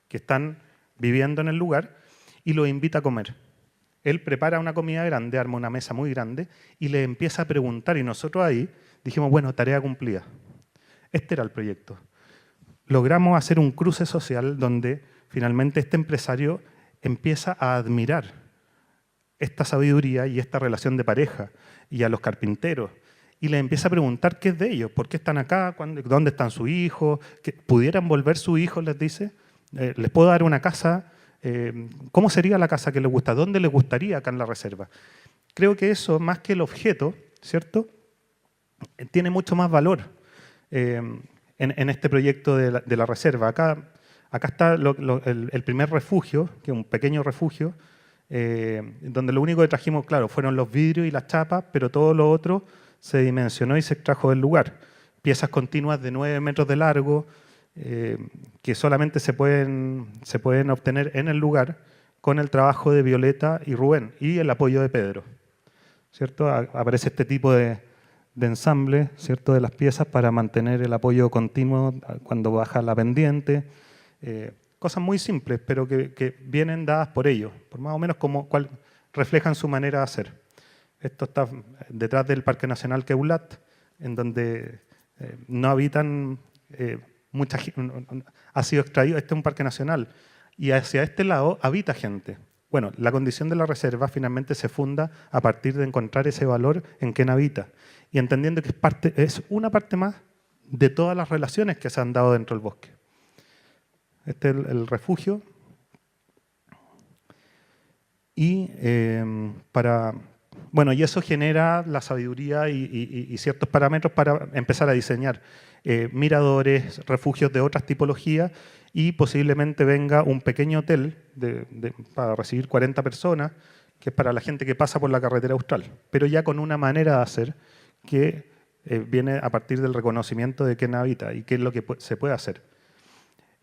que están viviendo en el lugar y los invita a comer. Él prepara una comida grande, arma una mesa muy grande y le empieza a preguntar, y nosotros ahí dijimos, bueno, tarea cumplida. Este era el proyecto. Logramos hacer un cruce social donde finalmente este empresario empieza a admirar esta sabiduría y esta relación de pareja y a los carpinteros y les empieza a preguntar qué es de ellos, por qué están acá, dónde están sus hijos, que pudieran volver sus hijos, les dice, les puedo dar una casa, ¿cómo sería la casa que les gusta? ¿Dónde les gustaría acá en la reserva? Creo que eso, más que el objeto, ¿cierto?, tiene mucho más valor en este proyecto de la reserva. Acá está el primer refugio, que es un pequeño refugio, donde lo único que trajimos, claro, fueron los vidrios y las chapas, pero todo lo otro se dimensionó y se extrajo del lugar. Piezas continuas de 9 metros de largo, que solamente se pueden obtener en el lugar con el trabajo de Violeta y Rubén y el apoyo de Pedro, ¿cierto? Aparece este tipo de ensamble, ¿cierto?, de las piezas para mantener el apoyo continuo cuando baja la pendiente. Cosas muy simples, pero que vienen dadas por ellos, por más o menos cual reflejan su manera de hacer. Esto está detrás del Parque Nacional Queulat, en donde no habitan ha sido extraído, este es un parque nacional, y hacia este lado habita gente. Bueno, la condición de la reserva finalmente se funda a partir de encontrar ese valor en quien habita y entendiendo que es una parte más de todas las relaciones que se han dado dentro del bosque. Este es el refugio. Y y eso genera la sabiduría y ciertos parámetros para empezar a diseñar miradores, refugios de otras tipologías y posiblemente venga un pequeño hotel para recibir 40 personas, que es para la gente que pasa por la carretera austral, pero ya con una manera de hacer que viene a partir del reconocimiento de quién habita y qué es lo que se puede hacer.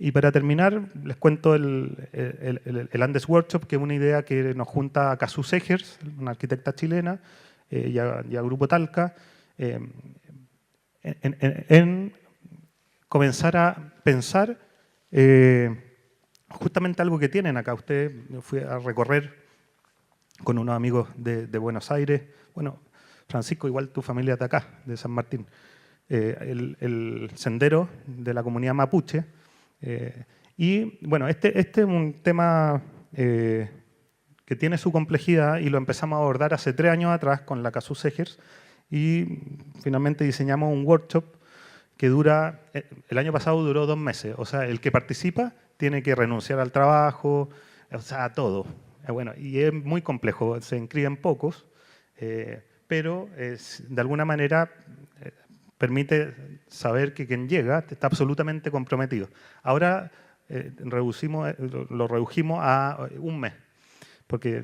Y para terminar, les cuento el Andes Workshop, que es una idea que nos junta a Cazzu Segers, una arquitecta chilena, y a Grupo Talca, en comenzar a pensar justamente algo que tienen acá. Usted fue a recorrer con unos amigos de Buenos Aires. Bueno, Francisco, igual tu familia es de acá, de San Martín. El sendero de la comunidad mapuche. Y bueno, este es un tema que tiene su complejidad y lo empezamos a abordar hace 3 años atrás con la Cazzu Segers y finalmente diseñamos un workshop que dura, el año pasado duró 2 meses, o sea, el que participa tiene que renunciar al trabajo, o sea, a todo. Bueno, y es muy complejo, se inscriben pocos, pero de alguna manera permite saber que quien llega está absolutamente comprometido. Ahora lo redujimos a 1 mes, porque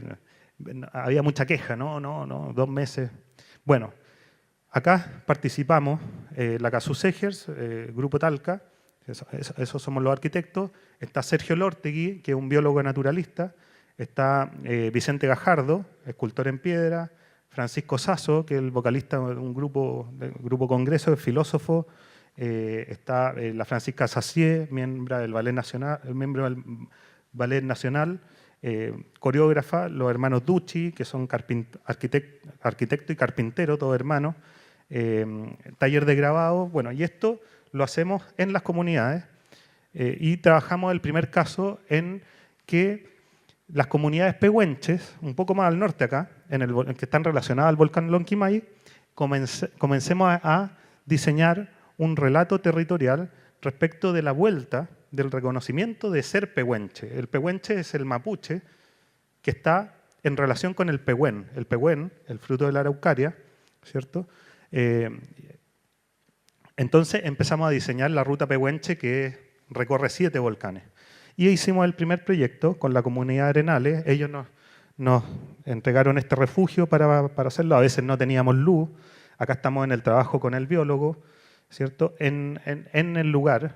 había mucha queja, no, 2 meses. Bueno, acá participamos la Cazzu Segers, Grupo Talca, esos somos los arquitectos, está Sergio Lortegui, que es un biólogo naturalista, está Vicente Gajardo, escultor en piedra, Francisco Sasso, que es el vocalista de un grupo Congreso, es filósofo, está la Francisca Sassier, miembro del Ballet Nacional, coreógrafa, los hermanos Ducci, que son arquitecto y carpintero, todos hermanos, taller de grabado, bueno, y esto lo hacemos en las comunidades y trabajamos el primer caso en que las comunidades pehuenches, un poco más al norte acá, que están relacionadas al volcán Lonquimay, comencemos a diseñar un relato territorial respecto de la vuelta del reconocimiento de ser pehuenche. El pehuenche es el mapuche que está en relación con el pehuen. El pehuen, el fruto de la araucaria, ¿cierto? Entonces empezamos a diseñar la ruta pehuenche que recorre 7 volcanes. Y hicimos el primer proyecto con la comunidad de Arenales. Ellos nos entregaron este refugio para hacerlo. A veces no teníamos luz. Acá estamos en el trabajo con el biólogo, ¿cierto? En el lugar,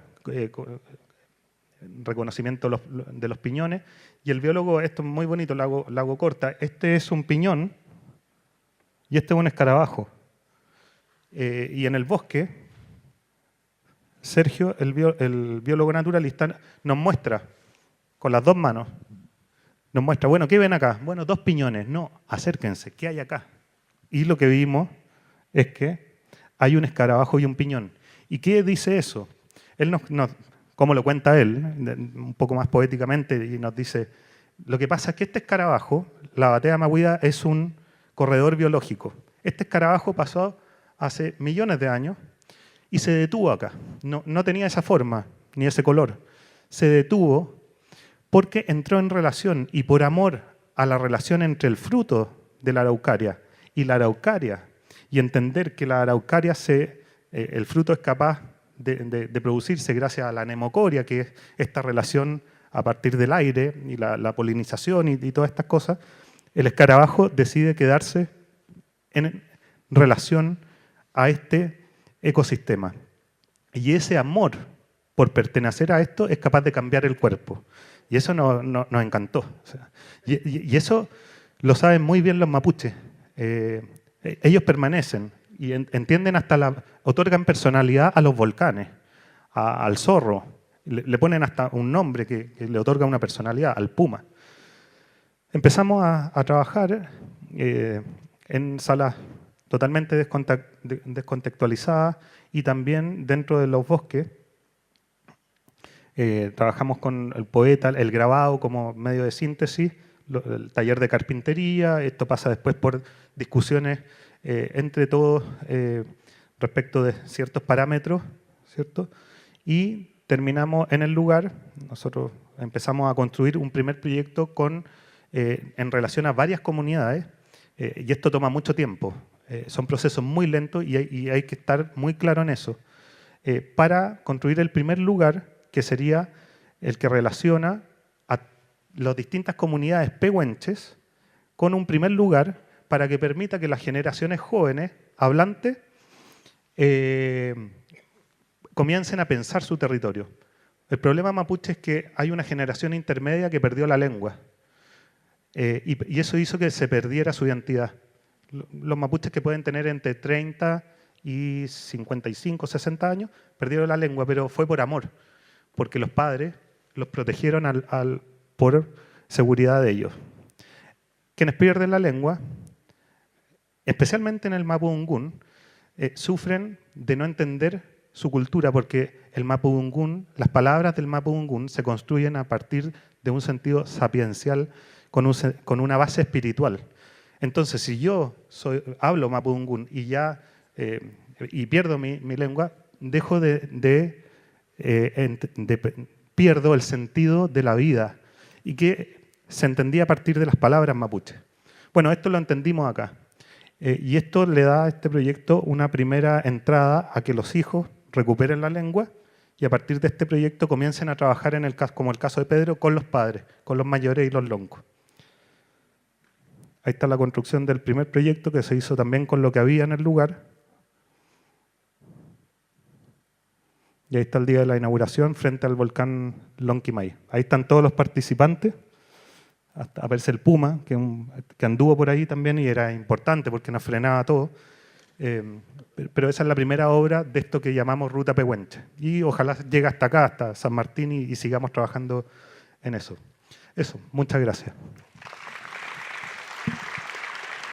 reconocimiento de los piñones. Y el biólogo, esto es muy bonito, lo hago corta. Este es un piñón y este es un escarabajo. Y en el bosque, Sergio, el biólogo naturalista, nos muestra con las 2 manos, nos muestra, bueno, ¿qué ven acá? Bueno, 2 piñones. No, acérquense, ¿qué hay acá? Y lo que vimos es que hay un escarabajo y un piñón. ¿Y qué dice eso? Él como lo cuenta él, un poco más poéticamente, y nos dice, lo que pasa es que este escarabajo, la batea mahuida, es un corredor biológico. Este escarabajo pasó hace millones de años y se detuvo acá. No tenía esa forma ni ese color. Se detuvo porque entró en relación y por amor a la relación entre el fruto de la araucaria y la araucaria y entender que la araucaria el fruto es capaz de producirse gracias a la anemocoria, que es esta relación a partir del aire y la polinización y todas estas cosas, el escarabajo decide quedarse en relación a este ecosistema. Y ese amor por pertenecer a esto es capaz de cambiar el cuerpo. Y eso nos encantó. O sea, y eso lo saben muy bien los mapuches. Ellos permanecen y entienden otorgan personalidad a los volcanes, al zorro. Le ponen hasta un nombre que le otorga una personalidad, al puma. Empezamos a trabajar en salas totalmente descontextualizadas y también dentro de los bosques. Trabajamos con el poeta, el grabado como medio de síntesis, el taller de carpintería, esto pasa después por discusiones entre todos respecto de ciertos parámetros, ¿cierto? Y terminamos en el lugar, nosotros empezamos a construir un primer proyecto en relación a varias comunidades, y esto toma mucho tiempo. Son procesos muy lentos y hay que estar muy claro en eso. Para construir el primer lugar, que sería el que relaciona a las distintas comunidades pehuenches con un primer lugar para que permita que las generaciones jóvenes, hablantes, comiencen a pensar su territorio. El problema mapuche es que hay una generación intermedia que perdió la lengua. Y eso hizo que se perdiera su identidad. Los mapuches que pueden tener entre 30 y 55, 60 años, perdieron la lengua, pero fue por amor, porque los padres los protegieron por seguridad de ellos. Quienes pierden la lengua, especialmente en el mapudungún, sufren de no entender su cultura, porque el mapudungún, las palabras del mapudungún se construyen a partir de un sentido sapiencial con una base espiritual. Entonces, si yo hablo mapudungún y pierdo mi lengua, pierdo el sentido de la vida y que se entendía a partir de las palabras mapuche. Bueno, esto lo entendimos acá. Y esto le da a este proyecto una primera entrada a que los hijos recuperen la lengua y a partir de este proyecto comiencen a trabajar, como el caso de Pedro, con los padres, con los mayores y los loncos. Ahí está la construcción del primer proyecto que se hizo también con lo que había en el lugar. Y ahí está el día de la inauguración frente al volcán Lonquimay. Ahí están todos los participantes. Hasta aparece el Puma, que anduvo por ahí también y era importante porque nos frenaba todo. Pero esa es la primera obra de esto que llamamos Ruta Pehuenche. Y ojalá llegue hasta acá, hasta San Martín, y sigamos trabajando en eso. Eso, muchas gracias.